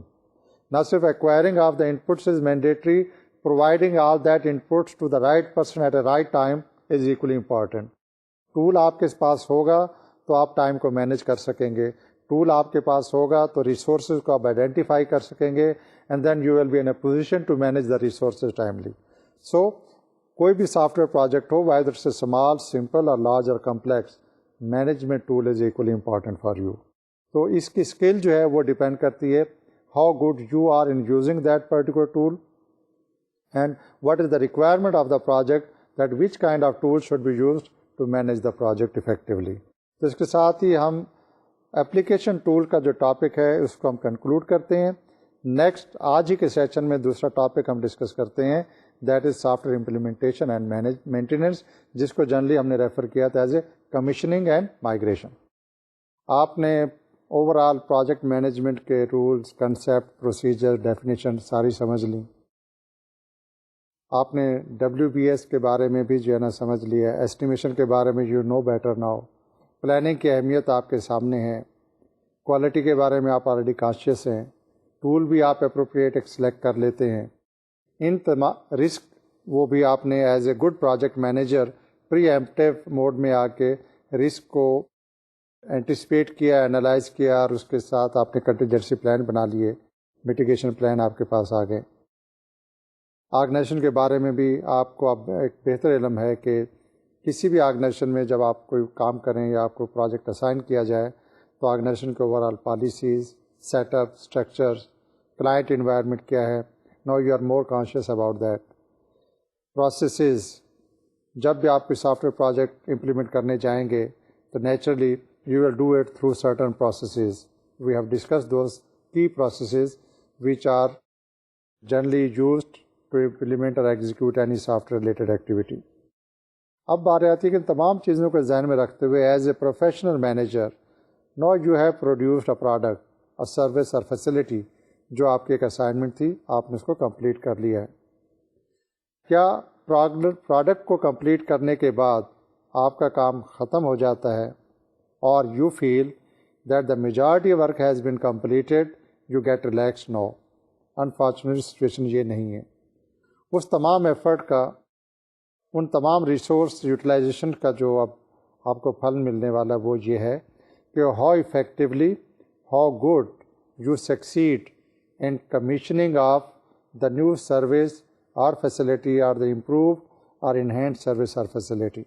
A: نہ صرف acquiring of the inputs is mandatory, providing all that inputs to the right person at a right time is equally important. Tool آپ کے پاس ہوگا تو آپ ٹائم کو مینیج کر سکیں گے، ٹول آپ کے پاس ہوگا تو ریسورسز کو آپ آئیڈینٹیفائی کر سکیں گے، and then you will be in a position to manage the resources timely. So کوئی بھی سافٹ ویئر پروجیکٹ ہو، whether it's a small, simple اور لارج اور complex, management tool is equally important for you. تو اس کی skill جو ہے وہ ڈپینڈ کرتی ہے how good you are in using that particular tool and what is the requirement of the project that which kind of tool should be used to manage the project effectively. تو اس کے ساتھ ہی ہم application tool کا جو topic ہے اس کو ہم کنکلوڈ کرتے ہیں. نیکسٹ آج ہی کے سیشن میں دوسرا ٹاپک ہم ڈسکس کرتے ہیں، that is soft where implementation and maintenance, جس کو جنرلی ہم نے ریفر کیا تھا as a commissioning and migration. آپ نے اوور آل پروجیکٹ مینجمنٹ کے رولز، کنسیپٹ، پروسیجر، ڈیفینیشن ساری سمجھ لیں. آپ نے WBS کے بارے میں بھی جو ہے نا سمجھ لیا، ایسٹیمیشن کے بارے میں you know better now, planning کی اہمیت آپ کے سامنے ہے، کوالٹی کے بارے میں آپ آلریڈی کانشیس ہیں، ٹول بھی آپ اپروپریٹ سلیکٹ کر لیتے ہیں. ان تمام رسک وہ بھی آپ نے as a good project manager preemptive mode میں آ کے رسک کو اینٹیسپیٹ کیا، انالائز کیا، اور اس کے ساتھ آپ نے کنٹینجنسی پلان بنا لیے، میٹیگیشن پلان آپ کے پاس آ گئے. آرگنائزیشن کے بارے میں بھی آپ کو اب ایک بہتر علم ہے کہ کسی بھی آرگنائزیشن میں جب آپ کوئی کام کریں یا آپ کو پروجیکٹ اسائن کیا جائے تو آرگنائزیشن کے overall policies, set up, structures, client environment کیا ہے. Now you are more conscious about that. Processes, جب بھی آپ کوئی سافٹ ویئر پروجیکٹ امپلیمنٹ کرنے جائیں گے تو naturally you will do it through certain processes. We have discuss those key processes which are generally used to implement اور execute any software related activity. اب بات آتی ہے کہ تمام چیزوں کو ذہن میں رکھتے ہوئے as a professional manager now you have produced a product, a service اور فیسلٹی، جو آپ کی ایک اسائنمنٹ تھی، آپ نے اس کو کمپلیٹ کر لیا ہے. کیا پروڈکٹ کو کمپلیٹ کرنے کے بعد آپ کا کام ختم ہو جاتا ہے اور you feel that the majority work has been completed, you get relax? No, unfortunate situation یہ نہیں ہے. اس تمام ایفرٹ کا، ان تمام ریسورس یوٹیلائزیشن کا جو اب آپ کو پھل ملنے والا وہ یہ ہے کہ how effectively, how good you succeed in commissioning of the new service or facility or the improved or enhanced service or facility.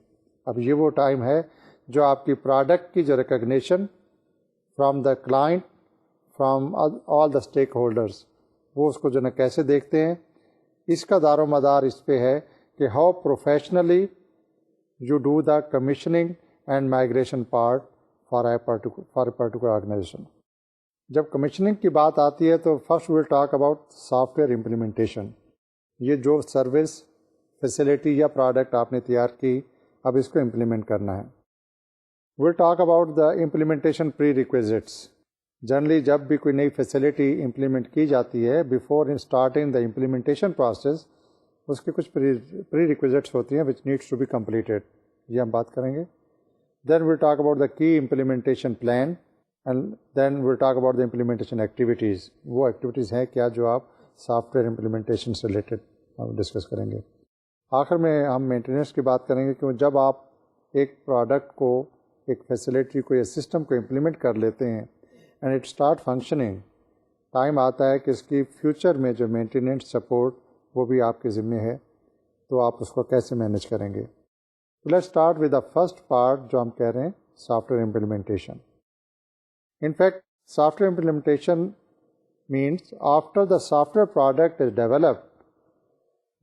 A: اب یہ وہ ٹائم ہے جو آپ کی پروڈکٹ کی جو recognition from the client, from all the stack holders, وہ اس کو جو ہے کیسے دیکھتے ہیں، اس کا دار و مدار اس پہ ہے کہ how professionally you do the commissioning and migration part for a particular organisation. جب کمیشننگ کی بات آتی ہے تو first will talk about software implementation. یہ جو سروس، فیسلٹی یا پروڈکٹ آپ نے تیار کی، اب اس کو امپلیمنٹ کرنا ہے. Will talk about the implementation prerequisites. Generally جب بھی کوئی نئی فیسلٹی امپلیمنٹ کی جاتی ہے، before starting the implementation process, اس کے کچھ پری ریکویزٹس ہوتی ہیں which needs to be completed. یہ ہم بات کریں گے. دین ول talk about the key implementation plan, and then we'll talk about the implementation activities. وہ ایکٹیویٹیز ہیں کیا جو آپ سافٹ ویئر امپلیمنٹیشن سے ریلیٹڈ ہم ڈسکس کریں گے. آخر میں ہم مینٹیننس کی بات کریں گے کہ جب آپ ایک پروڈکٹ کو، ایک فیسلٹی کو یا سسٹم کو امپلیمنٹ کر لیتے ہیں and it start functioning, time آتا ہے کہ اس کی فیوچر میں جو مینٹیننس سپورٹ وہ بھی آپ کے ذمے ہے، تو آپ اس کو کیسے مینیج کریں گے. Let start with the first part جو ہم کہہ رہے ہیں، software implementation. In fact, software implementation means after the software product is developed,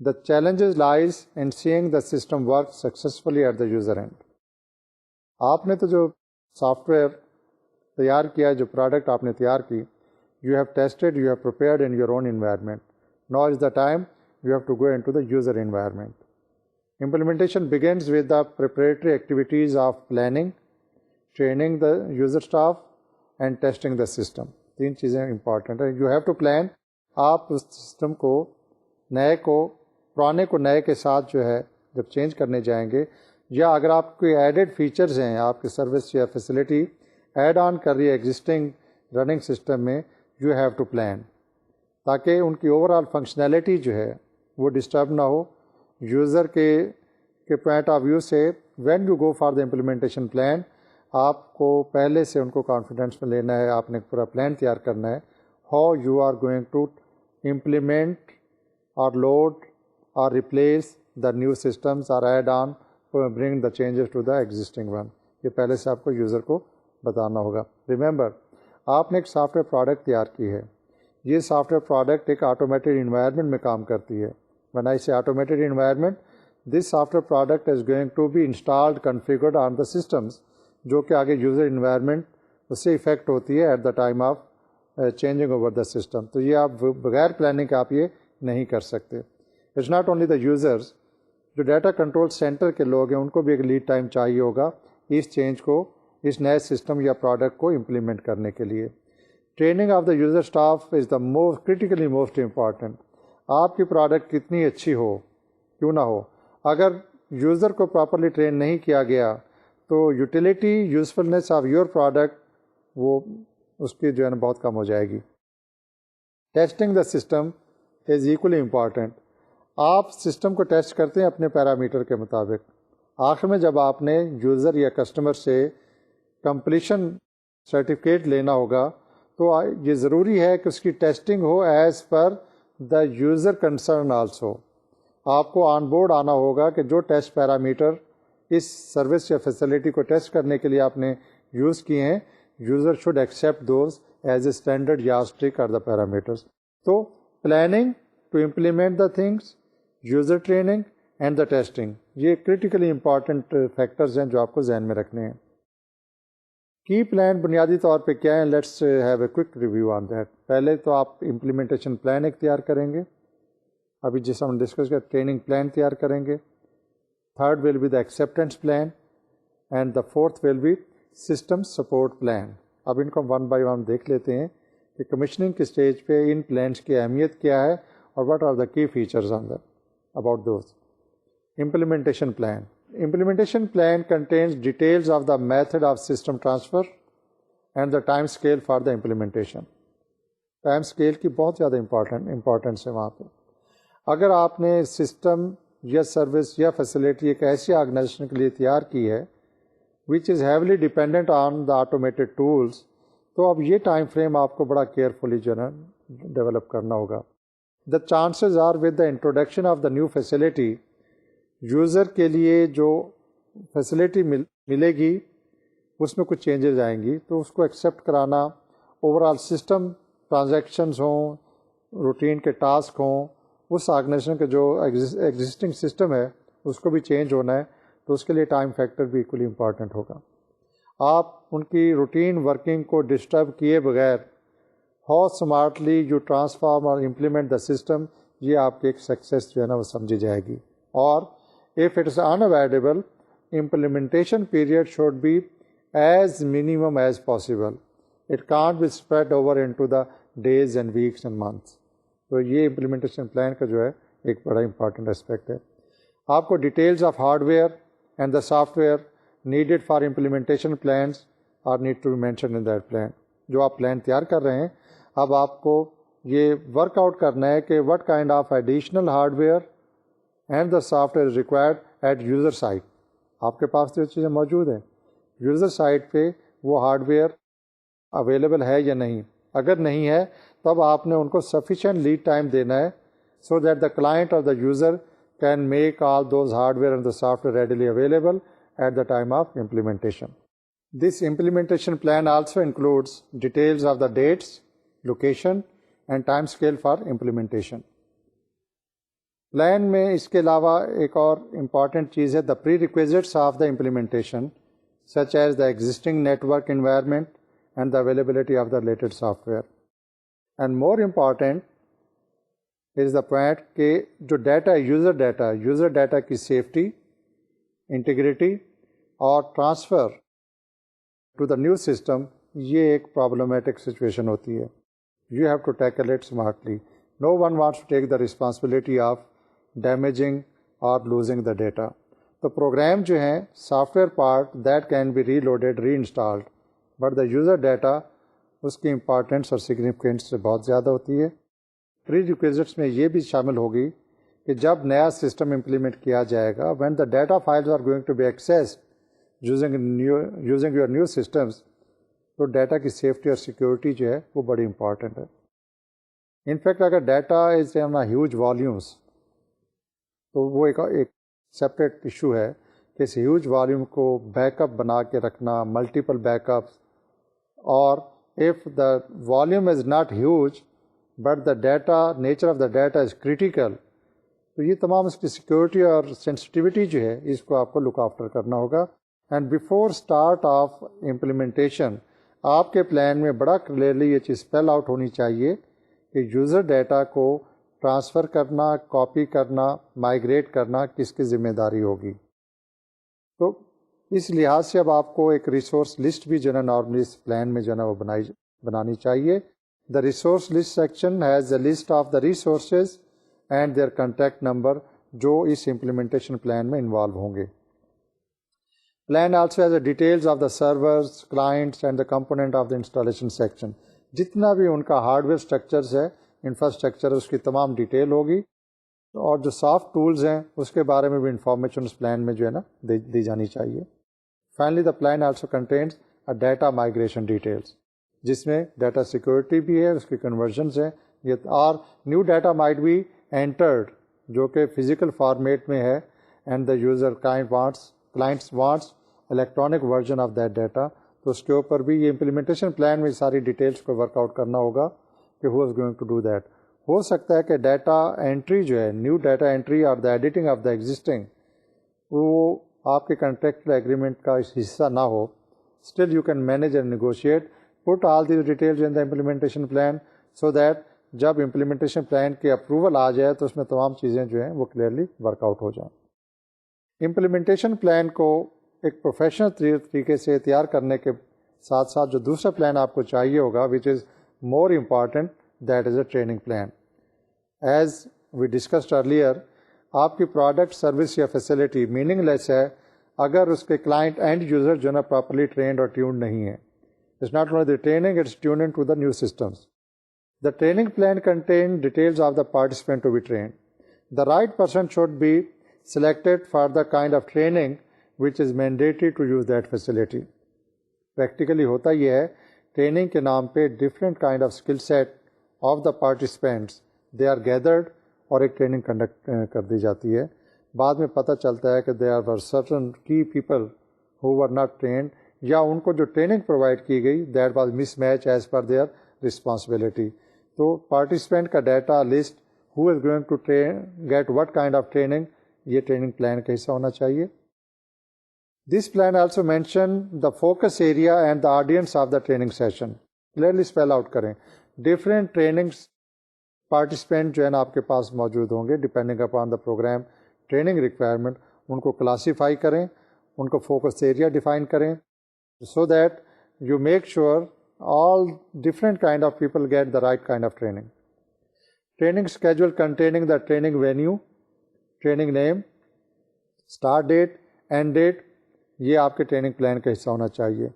A: the challenges lies in seeing the system work successfully at the user end. آپ نے تو جو soft where تیار کیا، جو پروڈکٹ آپ نے تیار کی، you have tested, you have prepared in your own environment. Now is the time you have to go into the user environment. Implementation begins with the preparatory activities of planning, training the user staff, and testing the system. تین چیزیں important ہیں. You have to plan. آپ اس system کو، نئے کو، پرانے کو نئے کے ساتھ جو ہے جب چینج کرنے جائیں گے، یا اگر آپ کوئی ایڈڈ فیچرز ہیں آپ کی سروس یا فیسلٹی ایڈ آن کر رہی ہے ایگزسٹنگ رننگ سسٹم میں، یو ہیو ٹو پلان، تاکہ ان کی اوور آل فنکشنالٹی جو ہے وہ ڈسٹرب نہ ہو. یوزر کے پوائنٹ آف ویو سے when you go for the implementation plan, آپ کو پہلے سے ان کو کانفیڈنس میں لینا ہے، آپ نے پورا پلان تیار کرنا ہے، how you are going to implement or load or replace the new systems or add on to bring the changes to the existing one. یہ پہلے سے آپ کو یوزر کو بتانا ہوگا. ریممبر، آپ نے ایک سافٹ ویئر پروڈکٹ تیار کی ہے. یہ سافٹ ویئر پروڈکٹ ایک آٹومیٹڈ انوائرمنٹ میں کام کرتی ہے. when I say automated environment, this software product is going to be installed, configured on the systems جو کہ آگے یوزر انوائرمنٹ اس سے افیکٹ ہوتی ہے at the time of changing over the system. تو یہ آپ بغیر پلاننگ کے آپ یہ نہیں کر سکتے. It's not only the users, جو ڈیٹا کنٹرول سینٹر کے لوگ ہیں ان کو بھی ایک لیڈ ٹائم چاہیے ہوگا اس چینج کو، اس نئے سسٹم یا پروڈکٹ کو امپلیمنٹ کرنے کے لیے. Training of the user staff is the most critically most important. آپ کی پروڈکٹ کتنی اچھی ہو کیوں نہ ہو، اگر یوزر کو پراپرلی ٹرین نہیں کیا گیا تو utility usefulness of your product وہ اس کی جو ہے نا بہت کم ہو جائے گی. Testing the system is equally important. آپ سسٹم کو ٹیسٹ کرتے ہیں اپنے پیرامیٹر کے مطابق. آخر میں جب آپ نے یوزر یا کسٹمر سے کمپلیشن سرٹیفکیٹ لینا ہوگا تو یہ ضروری ہے کہ اس کی ٹیسٹنگ ہو as per the user concern also. آپ کو آن بورڈ آنا ہوگا کہ جو ٹیسٹ پیرامیٹر اس سروس یا فیسلٹی کو ٹیسٹ کرنے کے لیے آپ نے یوز کیے ہیں، user should accept those as a standard یاسٹرک آر دا پیرامیٹرس. تو planning to implement the things, user training and the testing, یہ کرٹیکلی امپارٹنٹ فیکٹرز ہیں جو آپ کو ذہن میں رکھنے ہیں. کی پلان بنیادی طور پہ کیا ہے؟ Let's have a quick review on that. پہلے تو آپ امپلیمنٹیشن پلان ایک تیار کریں گے، ابھی جس ہم ڈسکس کر ٹریننگ پلان تیار کریں گے. Third will be the acceptance plan and the fourth will be system support plan. اب ان کو ہم ون بائی ون دیکھ لیتے ہیں کہ کمیشننگ کی اسٹیج پہ ان پلانس کی اہمیت کیا ہے اور واٹ آر دا کی features on that about those. Implementation plan. Implementation plan contains details of the method of system transfer and the time scale for the implementation. Time scale کی بہت زیادہ امپورٹنس ہے وہاں پہ. اگر آپ نے سسٹم یا سروس یا فیسلٹی ایک ایسی آرگنائزیشن کے لیے تیار کی ہے which is heavily dependent on the automated tools, تو اب یہ ٹائم فریم آپ کو بڑا کیئرفلی جو ہے ڈیولپ کرنا ہوگا. The chances are with the introduction of the new facility, user کے لیے جو فیسلٹی ملے گی اس میں کچھ چینجز آئیں گی تو اس کو ایکسیپٹ کرانا، اوور آل سسٹم ٹرانزیکشنز ہوں، روٹین کے ٹاسک ہوں، اس آرگنائزیشن کا جو ایگزسٹنگ سسٹم ہے اس کو بھی چینج ہونا ہے تو اس کے لیے ٹائم فیکٹر بھی ایکولی امپارٹنٹ ہوگا. آپ ان کی روٹین ورکنگ کو ڈسٹرب کیے بغیر ہاؤ اسمارٹلی یو ٹرانسفارم اور امپلیمنٹ دا سسٹم، یہ آپ کی ایک سکسیس جو ہے نا وہ سمجھی جائے گی. اور if it is unavoidable, implementation period should be as minimum as possible. It can't be spread over into the days and weeks and months. تو یہ implementation plan کا جو ہے ایک بڑا important aspect ہے. آپ کو details of hardware and the software needed for implementation plans are need to be mentioned in that plan. جو آپ پلان تیار کر رہے ہیں اب آپ کو یہ ورک آؤٹ کرنا ہے کہ what kind of additional hardware and the software is required at user site. آپ کے پاس جو چیزیں موجود ہیں یوزر سائٹ پہ وہ ہارڈ ویئر اویلیبل ہے یا نہیں. اگر نہیں ہے تب آپ نے ان کو سفیشینٹ لیڈ ٹائم دینا ہے سو دیٹ دا کلائنٹ اور the user can make all those hardware and the software readily available at the time of implementation. This implementation plan also includes details of the dates, location and time scale for implementation. Plan میں اس کے علاوہ ایک اور important چیز ہے the prerequisites of the implementation such as the existing network environment and the availability of the related software. And more important is the point کہ جو ڈیٹا یوزر ڈیٹا کی safety, integrity اور transfer to the new system, یہ ایک problematic situation ہوتی ہے. You have to tackle it smartly. No one wants to take the responsibility of damaging or losing the data. تو program جو ہیں software part that can be reloaded reinstalled, but the user data اس کی importance اور significance سے بہت زیادہ ہوتی ہے۔ پری ریکویزٹس میں یہ بھی شامل ہوگی کہ جب نیا سسٹم امپلیمنٹ کیا جائے گا، when the data files are going to be accessed using your new systems, تو ڈیٹا کی سیفٹی اور سیکورٹی جو ہے وہ بڑی امپارٹنٹ ہے۔ انفیکٹ اگر data is in huge volumes تو وہ ایک سپریٹ ایشو ہے کہ اس ہیوج والیوم کو بیک اپ بنا کے رکھنا، ملٹیپل بیک اپس، اور if the volume is not huge but the data nature of the data is critical، تو یہ تمام اس کی سیکورٹی اور سینسٹیوٹی جو ہے اس کو آپ کو لک آفٹر کرنا ہوگا۔ And before start of implementation آپ کے پلان میں بڑا کلیئرلی یہ چیز اسپیل آؤٹ ہونی چاہیے کہ یوزر ڈیٹا کو ٹرانسفر کرنا، کاپی کرنا، مائیگریٹ کرنا کس کی ذمہ داری ہوگی۔ تو اس لحاظ سے اب آپ کو ایک ریسورس لسٹ بھی جو ہے نا نارملی اس پلان میں جو ہے نا وہ بنانی چاہیے۔ The resource list section has a list of the resources and their contact number جو اس امپلیمنٹیشن پلان میں انوالو ہوں گے۔ Plan also has a details of the servers, clients and the component of the installation section, جتنا بھی ان کا hardware structures ہے، انفراسٹرکچر، اس کی تمام ڈیٹیل ہوگی، اور جو سافٹ ٹولز ہیں اس کے بارے میں بھی انفارمیشن اس پلان میں جو ہے نا دی جانی چاہیے۔ Finally the plan also contains a data migration details, جس میں ڈیٹا سیکورٹی بھی ہے، اس کی کنورژنس ہیں، اور new data might be entered جو کہ فزیکل فارمیٹ میں ہے، and the user clients wants electronic version of that data, تو اس کے اوپر بھی یہ امپلیمنٹیشن پلان میں ساری ڈیٹیلس کو ورک آؤٹ کرنا ہوگا کہ who is going to do that. ہو سکتا ہے کہ ڈیٹا انٹری جو ہے، نیو ڈیٹا انٹری اور the editing of the existing, وہ آپ کے کنٹریکچل ایگریمنٹ کا حصہ نہ ہو، still you can manage and negotiate, put all these details in the implementation plan so that جب امپلیمنٹیشن پلان کی اپروول آ جائے تو اس میں تمام چیزیں جو ہیں وہ کلیئرلی ورک آؤٹ ہو جائیں۔ امپلیمنٹیشن پلان کو ایک پروفیشنل طریقے سے تیار کرنے کے ساتھ ساتھ جو دوسرا پلان آپ کو چاہیے ہوگا which is more important, that is a training plan. As we discussed earlier, آپ کی پروڈکٹ، سروس یا فیسلٹی میننگ لیس ہے اگر اس کے کلائنٹ اینڈ یوزر جو ہے نا پراپرلی ٹرینڈ اور ٹیونڈ نہیں ہے۔ It's not only the training, it's tuning to the new systems. The training plan contains details of the participant to be trained. The right person should be selected for the kind of training which is mandatory to use that facility. Practically ہوتا یہ ہے، training کے نام پہ different kind of skill set of the participants they are gathered اور ایک training conduct کر دی جاتی ہے۔ بعد میں پتہ چلتا ہے کہ there were certain key people who were not trained، یا ان کو جو ٹریننگ پرووائڈ کی گئی that was mismatch as per their responsibility۔ تو پارٹیسپینٹ کا data list, who is going to get what kind of training, یہ ٹریننگ پلان کا حصہ ہونا چاہیے۔ This plan also mention the focus area and the audience of the training session, clearly spell out کریں۔ Different trainings participant جو ہے نا آپ کے پاس موجود ہوں گے depending upon the program training requirement, ان کو کلاسیفائی کریں، ان کو فوکس ایریا ڈیفائن کریں so that you make sure all different kind of people get the right kind of training. Training schedule containing the training venue, training name, start date, end date، یہ آپ کے training plan کا حصہ ہونا چاہیے۔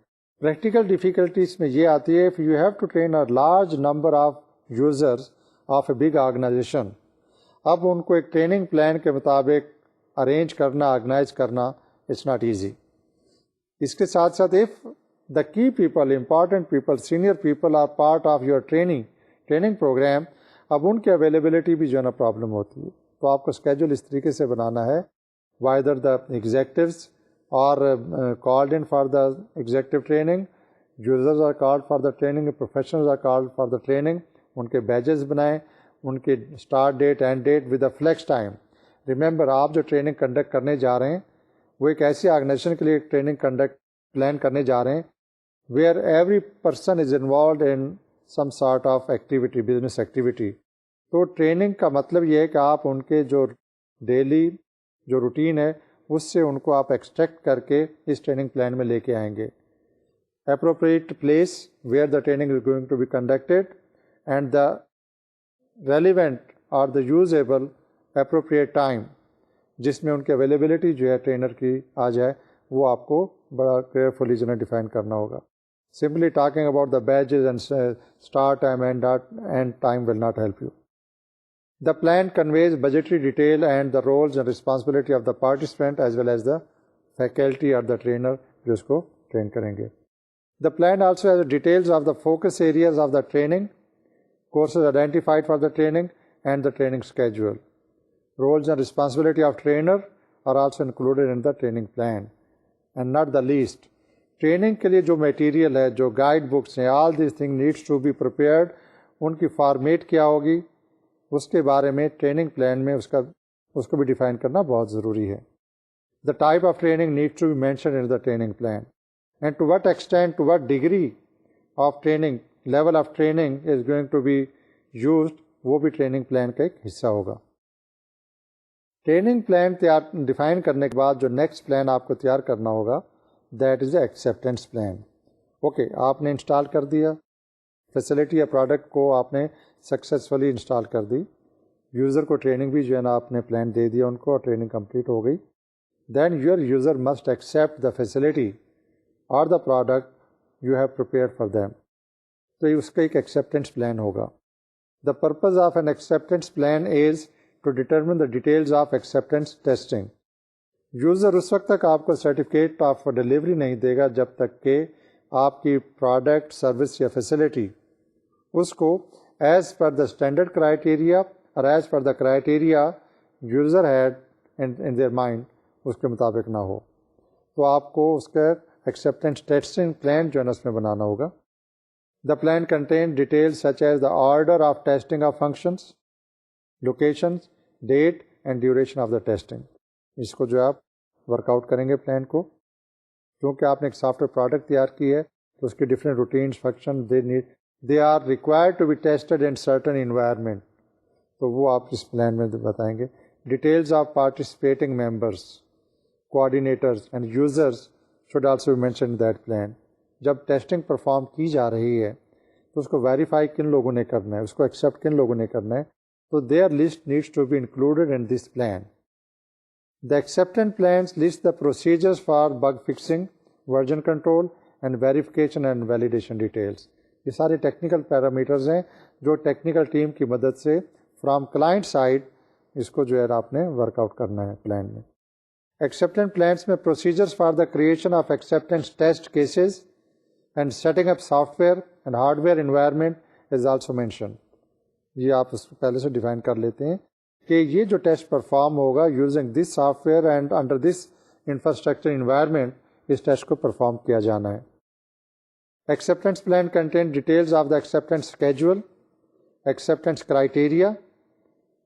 A: Practical difficulties میں یہ آتی ہے if you have to train a large number of users of a big organization، اب ان کو ایک ٹریننگ پلان کے مطابق ارینج کرنا، آرگنائز کرنا، اٹس ناٹ ایزی۔ اس کے ساتھ ساتھ if the key people, important people, senior people are part of your training program، اب ان کی اویلیبلٹی بھی جو ہے نا پرابلم ہوتی ہے، تو آپ کو اسکیجول اس طریقے سے بنانا ہے whether the executives are called in for the executive training، users are called for the training، professionals are called for the training، ان کے بیجز بنائیں، ان کے start date end date with a flex time. Remember, آپ جو training conduct کرنے جا رہے ہیں وہ ایک ایسی آرگنائزیشن کے لیے ٹریننگ کنڈکٹ پلان کرنے جا رہے ہیں where every person is involved in some sort of activity، business activity۔ تو ٹریننگ کا مطلب یہ ہے کہ آپ ان کے جو ڈیلی جو روٹین ہے اس سے ان کو آپ ایکسٹریکٹ کر کے اس ٹریننگ پلان میں لے کے آئیں گے۔ appropriate place where the training is going to be conducted and the relevant or the usable appropriate time، جس میں ان کی اویلیبلٹی جو ہے ٹرینر کی آ جائے، وہ آپ کو بڑا کیئرفلی جو ہے ڈیفائن کرنا ہوگا. Simply talking about the batches and start time end time will not help you. The plan conveys budgetary detail and the roles and responsibility of the participant as well as the faculty or the trainer جو اس کو train کریں گے. The plan also has details of the focus areas of the training, courses identified for the training and the training schedule. Roles and responsibility of trainer are also included in the training plan. And not the least, training کے لیے جو material ہے، جو guide books ہیں، all these things needs to be prepared. ان کی format کیا ہوگی، اس کے بارے میں ٹریننگ پلان میں اس کو بھی ڈیفائن کرنا بہت ضروری ہے. The type of training need to be mention in the training plan and to what extent, to what degree of training, level of training is going to be used, وہ بھی training plan کا ایک حصہ ہوگا. Training plan define کرنے کے بعد جو نیکسٹ پلان آپ کو تیار کرنا ہوگا، that is a acceptance plan. Okay, آپ نے انسٹال کر دیا فیسلٹی یا پروڈکٹ کو، آپ نے سکسیزفلی انسٹال کر دی، یوزر کو ٹریننگ بھی جو ہے نا آپ نے پلان دے دیا ان کو، اور ٹریننگ کمپلیٹ ہو گئی. Then your user must accept the facility اور the product you have prepare for them. تو اس کا ایک ایکسیپٹینس پلان ہوگا. The purpose of an acceptance plan is to determine the details of acceptance testing. User اس وقت تک آپ کو سرٹیفکیٹ آف ڈیلیوری نہیں دے گا جب تک کہ آپ کی پروڈکٹ، سروس یا فیسلٹی اس کو as per the standard criteria اور as per the criteria user had in their mind اس کے مطابق نہ ہو. تو آپ کو اس کا ایکسیپٹینس ٹیسٹنگ پلان جو ہے نا اس میں بنانا ہوگا. The plan contain details such as the order of testing of functions, locations, date and duration of the testing. اس کو جو آپ ورک آؤٹ کریں گے پلان کو، کیونکہ آپ نے ایک سافٹ ویئر پروڈکٹ تیار کی ہے تو اس کی different routines, function they are required to be tested in certain environment. تو وہ آپ اس پلان میں بتائیں گے. Details of participating members, coordinators and users should also be mentioned in that plan. جب ٹیسٹنگ پرفارم کی جا رہی ہے تو اس کو ویریفائی کن لوگوں نے کرنا ہے، اس کو ایکسیپٹ کن لوگوں نے کرنا ہے، تو their list needs to be included in this plan. The acceptance plans list the procedures for bug fixing, version control and verification and validation details. یہ سارے ٹیکنیکل پیرامیٹرز ہیں جو ٹیکنیکل ٹیم کی مدد سے فرام کلائنٹ سائڈ اس کو جو ہے آپ نے ورک آؤٹ کرنا ہے پلان میں. ایکسیپٹنس پلانس میں procedures for the creation of acceptance test cases and setting up software and hardware environment is also mention. یہ آپ اس کو پہلے سے ڈیفائن کر لیتے ہیں کہ یہ جو ٹیسٹ پرفارم ہوگا using this software and under this infrastructure environment, اس ٹیسٹ کو پرفارم کیا جانا ہے. Acceptance plan contains details of the acceptance schedule, acceptance criteria,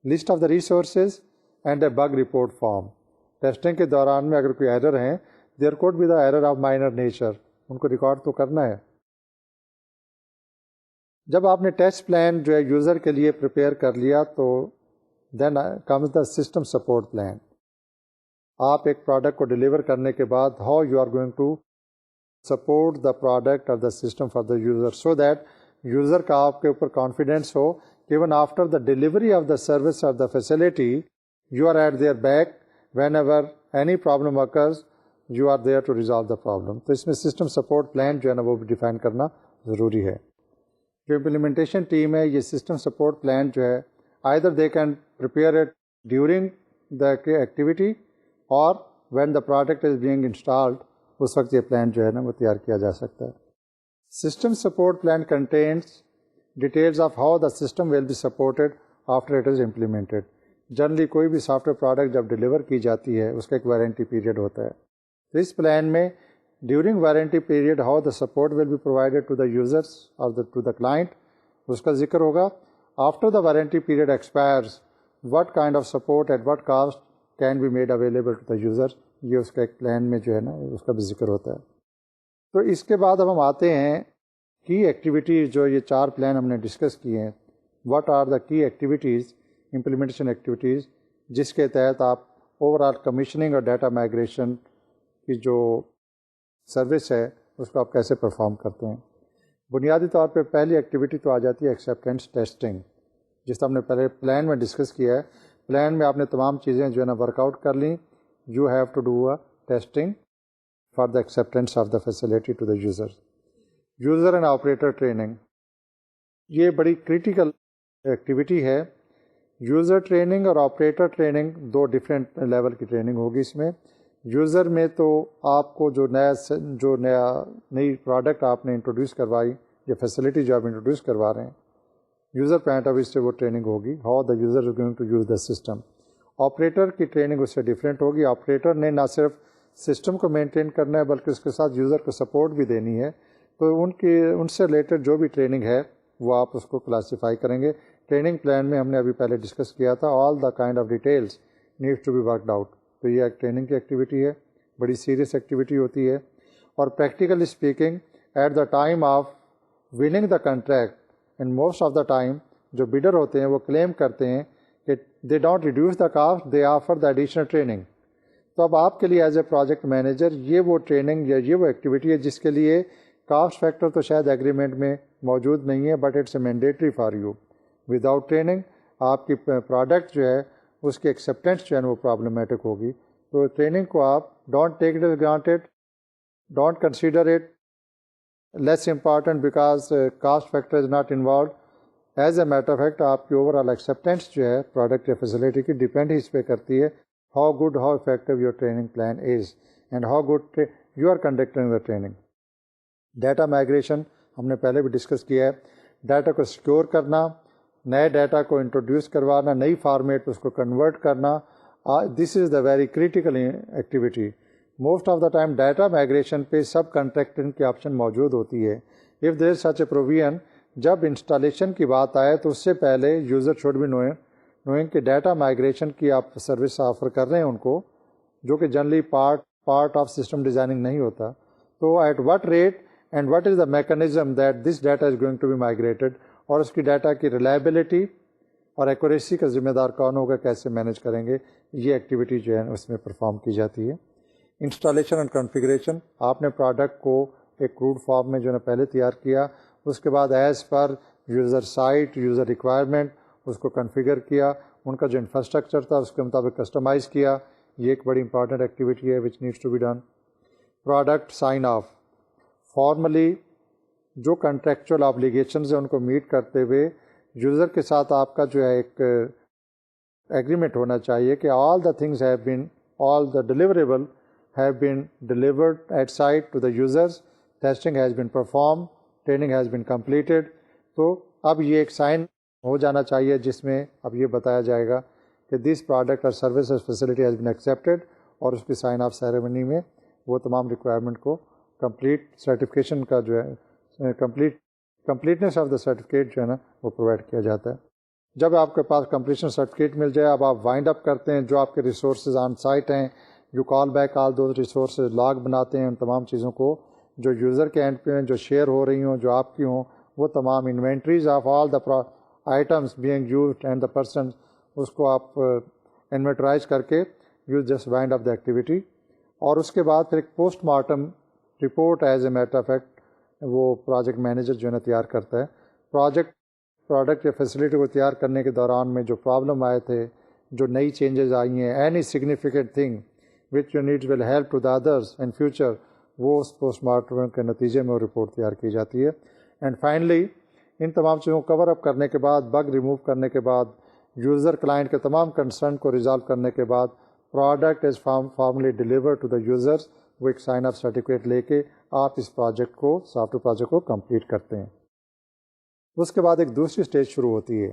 A: list of the resources and a bug report form. Testing کے دوران میں اگر کوئی ایرر ہیں، there could be the error of minor nature، ان کو ریکارڈ تو کرنا ہے. جب آپ نے ٹیسٹ پلان جو ہے یوزر کے لیے پریپیئر کر لیا تو then comes the system support plan. آپ ایک پروڈکٹ کو ڈلیور کرنے کے بعد how you are going to support the product اور the system for the user, so that user کا آپ کے اوپر کانفیڈینس ہو کہ even after the delivery of the service اور the facility you are at their back whenever any problem occurs you are there to resolve the problem. تو اس میں system support plan جو ہے نا وہ بھی ڈیفائن کرنا ضروری ہے. جو امپلیمنٹیشن ٹیم ہے، یہ سسٹم سپورٹ پلان جو ہے either they can prepare it during the activity اور when the product is being installed, اس وقت یہ پلان جو ہے نا وہ تیار کیا جا سکتا ہے. System support plan contains details of how the system will be supported after it is implemented. Generally کوئی بھی سافٹ ویئر پروڈکٹ جب ڈلیور کی جاتی ہے اس کا ایک وارنٹی پیریڈ ہوتا ہے. تو اس پلان میں during warranty period how the support will be provided to the users اور ٹو دا کلائنٹ، اس کا ذکر ہوگا. After the warranty period expires what kind of support at what cost can be made available to the user, یہ اس کا ایک plan میں جو ہے نا اس کا بھی ذکر ہوتا ہے. تو اس کے بعد اب ہم آتے ہیں کی ایکٹیویٹیز، جو یہ 4 پلان ہم نے ڈسکس کیے ہیں. واٹ آر دا کی ایکٹیویٹیز، امپلیمنٹیشن ایکٹیویٹیز، جس کے تحت آپ اوور آل کمیشننگ اور ڈیٹا مائگریشن کی جو سروس ہے اس کو آپ کیسے پرفارم کرتے ہیں. بنیادی طور پہ پہلی ایکٹیویٹی تو آ جاتی ہے ایکسیپٹینس ٹیسٹنگ، جس طرح ہم نے پہلے پلان میں ڈسکس کیا ہے پلان میں آپ نے تمام چیزیں جو ہے نا ورک آؤٹ کر لیں. You have to do a testing for the acceptance of the facility to the user. User and operator training یہ بڑی کریٹیکل ایکٹیویٹی ہے. یوزر ٹریننگ اور آپریٹر ٹریننگ دو ڈفرینٹ لیول کی ٹریننگ ہوگی. اس میں یوزر میں تو آپ کو جو نئی پروڈکٹ آپ نے انٹروڈیوس کروائی یا فیسلٹی جو آپ انٹروڈیوس کروا رہے ہیں, یوزر پوائنٹ آف ویو سے وہ ٹریننگ ہوگی, how the user is going to use the system. Operator کی ٹریننگ اس سے ڈفرینٹ ہوگی. آپریٹر نے نہ صرف سسٹم کو مینٹین کرنا ہے بلکہ اس کے ساتھ یوزر کو سپورٹ بھی دینی ہے. تو ان سے ریلیٹڈ جو بھی ٹریننگ ہے وہ آپ اس کو کلاسیفائی کریں گے. ٹریننگ پلان میں ہم نے ابھی پہلے ڈسکس کیا تھا, all the kind of details needs to be worked out. تو یہ ایک ٹریننگ کی ایکٹیویٹی ہے, بڑی سیریس ایکٹیویٹی ہوتی ہے. اور practically speaking at the time of winning the contract and most of the time جو بیڈر ہوتے ہیں وہ کلیم کرتے ہیں کہ they don't reduce the cost, they offer the additional training. تو اب آپ کے لیے ایز اے پروجیکٹ مینیجر یہ وہ ٹریننگ یا یہ وہ ایکٹیویٹی ہے جس کے لیے کاسٹ فیکٹر تو شاید ایگریمنٹ میں موجود نہیں ہے, but it's a mandatory for you. Without training آپ کی پروڈکٹ جو ہے اس کی ایکسیپٹینس جو ہے وہ پرابلمٹک ہوگی. تو ٹریننگ کو آپ don't take it as granted, don't consider it less important because cost factor is not involved. As a matter of fact آپ کی اوور آل ایکسیپٹینس جو ہے پروڈکٹ یا فیسلٹی کی ڈپینڈ ہی اس پہ کرتی ہے how good how effective your training plan is and how good you are conducting the training. Data migration ہم نے پہلے بھی ڈسکس کیا ہے. ڈیٹا کو سیکیور کرنا, نئے ڈیٹا کو انٹروڈیوس کروانا, نئی فارمیٹ پہ اس کو کنورٹ کرنا, this is the very critical activity. Most of the time data migration پہ سب کنٹریکٹنگ کی آپشن موجود ہوتی ہے. If there is such a provision, جب انسٹالیشن کی بات آئے تو اس سے پہلے یوزر شوڈ بی نوئنگ کہ ڈیٹا مائگریشن کی آپ سروس آفر کر رہے ہیں ان کو, جو کہ generally part of system designing نہیں ہوتا. تو at what rate and what is the mechanism that this data is going to be migrated, اور اس کی ڈیٹا کی ریلائبلٹی اور ایکوریسی کا ذمہ دار کون ہوگا, کیسے مینیج کریں گے, یہ ایکٹیویٹی جو ہے اس میں پرفارم کی جاتی ہے. انسٹالیشن اینڈ کنفیگریشن, آپ نے پروڈکٹ کو ایک کروڈ فارم میں جو ہے پہلے تیار کیا, اس کے بعد as per user site user requirement اس کو کنفیگر کیا, ان کا جو انفراسٹرکچر تھا اس کے مطابق کسٹمائز کیا. یہ ایک بڑی امپارٹنٹ ایکٹیویٹی ہے which needs to be done. Product sign off, formally جو کنٹریکچوئل آبلیگیشنز ہیں ان کو میٹ کرتے ہوئے یوزر کے ساتھ آپ کا جو ہے ایک ایگریمنٹ ہونا چاہیے کہ all the things have been, all the deliverable have been delivered at site to the users, testing has been perform, training has been completed. تو اب یہ ایک سائن ہو جانا چاہیے جس میں اب یہ بتایا جائے گا کہ دس پروڈکٹ اور service facility has been accepted, اور اس کی سائن آف سیریمنی میں وہ تمام ریکوائرمنٹ کو کمپلیٹ سرٹیفکیشن کا جو ہے کمپلیٹنیس آف دا سرٹیفکیٹ جو ہے نا وہ پرووائڈ کیا جاتا ہے. جب آپ کے پاس کمپلیشن سرٹیفکیٹ مل جائے, اب آپ وائنڈ اپ کرتے ہیں جو آپ کے ریسورسز آن سائٹ ہیں, you call back all those resources, log بناتے ہیں ان تمام چیزوں کو جو یوزر کے اینڈ پہ ہیں, جو شیئر ہو رہی ہوں, جو آپ کی ہوں, وہ تمام inventories of all the items being used and the person, اس کو آپ انوینٹرائز کر کے you just wind up the activity. اور اس کے بعد پھر ایک post mortem report as a matter of fact وہ پروجیکٹ مینیجر جو ہے نا تیار کرتا ہے. پروڈکٹ یا فیسلٹی کو تیار کرنے کے دوران میں جو پرابلم آئے تھے, جو نئی چینجز آئی ہیں, any significant thing which your needs will help to the others in future, وہ اس پوسٹ مارٹم کے نتیجے میں وہ رپورٹ تیار کی جاتی ہے. اینڈ فائنلی ان تمام چیزوں کو کور اپ کرنے کے بعد, بگ ریموو کرنے کے بعد, یوزر کلائنٹ کے تمام کنسرن کو ریزالو کرنے کے بعد, product is formally deliver to the users. وہ ایک سائن آف سرٹیفکیٹ لے کے آپ اس پروجیکٹ کو, سافٹ ویئر پروجیکٹ کو کمپلیٹ کرتے ہیں. اس کے بعد ایک دوسری اسٹیج شروع ہوتی ہے.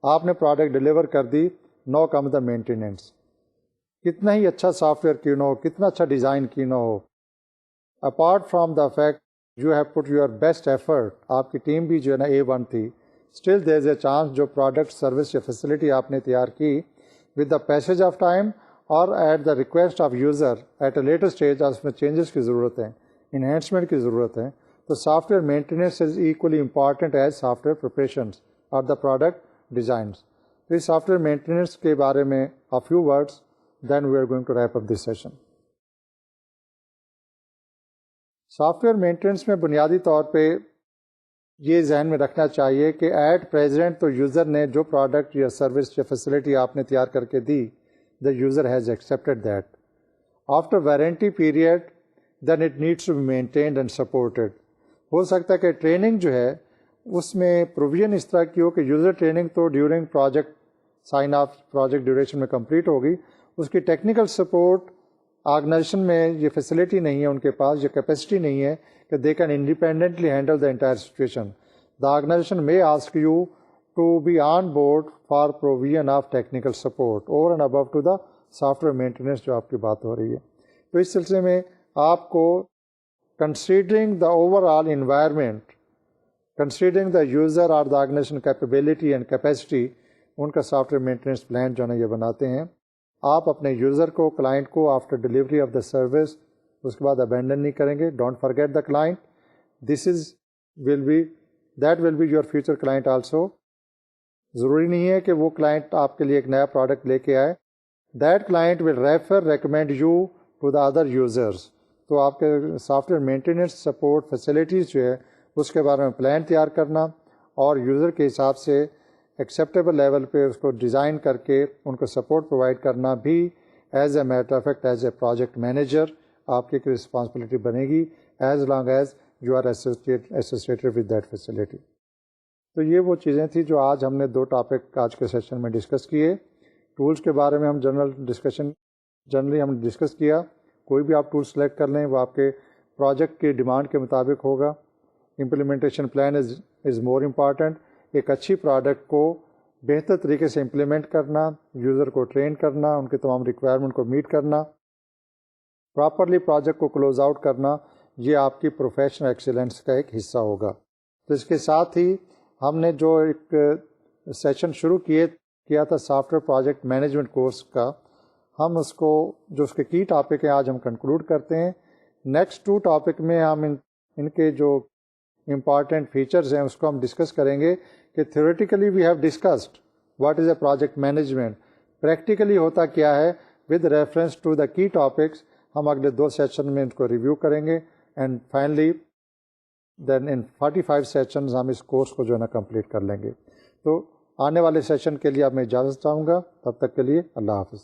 A: آپ نے پروڈکٹ ڈیلیور کر دی, نو کم دا مینٹیننس. کتنا ہی اچھا سافٹ ویئر کیوں نہ ہو, کتنا اچھا ڈیزائن کیوں نہ ہو, apart from the fact you have put your best effort, آپ کی ٹیم بھی جو ہے نا A1 تھی, still there is a chance جو پروڈکٹ سروس یا فیسلٹی آپ نے تیار کی with the passage of time اور at the request of user at a later stage, اس میں چینجز کی ضرورت ہے, انہینسمنٹ کی ضرورت ہے. تو soft where maintenance is equally important as soft where preparations اور دا پروڈکٹ ڈیزائنس. تو اس سافٹ ویئر مینٹیننس کے بارے میں a few words, then we are going to wrap up this session. Soft where maintenance میں بنیادی طور پہ یہ ذہن میں رکھنا چاہیے کہ ایٹ پریزنٹ تو یوزر نے جو پروڈکٹ یا سروس یا فیسلٹی آپ نے تیار کر کے دی, the user has accepted that. After warranty period then it needs to be maintained and supported. ہو سکتا ہے کہ ٹریننگ جو ہے اس میں پروویژن اس طرح کی ہو کہ یوزر ٹریننگ تو during project sign off project duration میں کمپلیٹ ہوگی, اس کی ٹیکنیکل سپورٹ آرگنائزیشن میں یہ فیسلٹی نہیں ہے ان کے پاس, یہ کیپیسٹی نہیں ہے کہ they can independently handle the entire situation. The organisation may ask you to be on board for provision of technical support over and above to the software maintenance جو آپ کی بات ہو رہی ہے. تو اس سلسلے میں آپ کو considering the overall environment, considering the user or the organization capability and capacity, ان کا سافٹ ویئر مینٹیننس پلان جو ہے یہ بناتے ہیں. آپ اپنے یوزر کو, کلائنٹ کو after delivery of the service اس کے بعد ابینڈن نہیں کریں گے. Don't forget the client. This is that will be your future client also. ضروری نہیں ہے کہ وہ کلائنٹ آپ کے لیے ایک نیا پروڈکٹ لے کے آئے. That client will recommend you to the other users. تو آپ کے software maintenance support facilities جو ہے اس کے بارے میں پلان تیار کرنا اور یوزر کے حساب سے ایکسیپٹیبل لیول پہ اس کو ڈیزائن کر کے ان کو سپورٹ پرووائڈ کرنا بھی as a matter of fact as a project manager آپ کی ایک رسپانسبلٹی بنے گی as long as you are associated with that facility. تو یہ وہ چیزیں تھیں جو آج ہم نے 2 ٹاپک آج کے سیشن میں ڈسکس کیے. ٹولز کے بارے میں ہم جنرلی ہم نے ڈسکس کیا. کوئی بھی آپ ٹول سلیکٹ کر لیں وہ آپ کے پروجیکٹ کی ڈیمانڈ کے مطابق ہوگا. Implementation plan is more important. ایک اچھی پروڈکٹ کو بہتر طریقے سے امپلیمنٹ کرنا, یوزر کو ٹرین کرنا, ان کے تمام ریکوائرمنٹ کو میٹ کرنا, پراپرلی پروجیکٹ کو کلوز آؤٹ کرنا, یہ آپ کی پروفیشنل ایکسیلنس کا ایک حصہ ہوگا. تو اس کے ساتھ ہی ہم نے جو ایک سیشن شروع کیا تھا soft where project management course کا, ہم اس کو جو اس کے کی ٹاپک ہیں آج ہم کنکلوڈ کرتے ہیں. نیکسٹ 2 ٹاپک میں ہم ان کے جو امپارٹینٹ فیچرز ہیں اس کو ہم ڈسکس کریں گے کہ theoretically we have discussed what is a project management, practically ہوتا کیا ہے ود ریفرنس ٹو دا کی ٹاپکس. ہم اگلے 2 سیشن میں ان کو ریویو کریں گے and finally then in 45 sessions ہم اس کورس کو جو ہے نا کمپلیٹ کر لیں گے. تو آنے والے سیشن کے لیے اب میں اجازت چاہوں گا. تب تک کے لیے اللہ حافظ.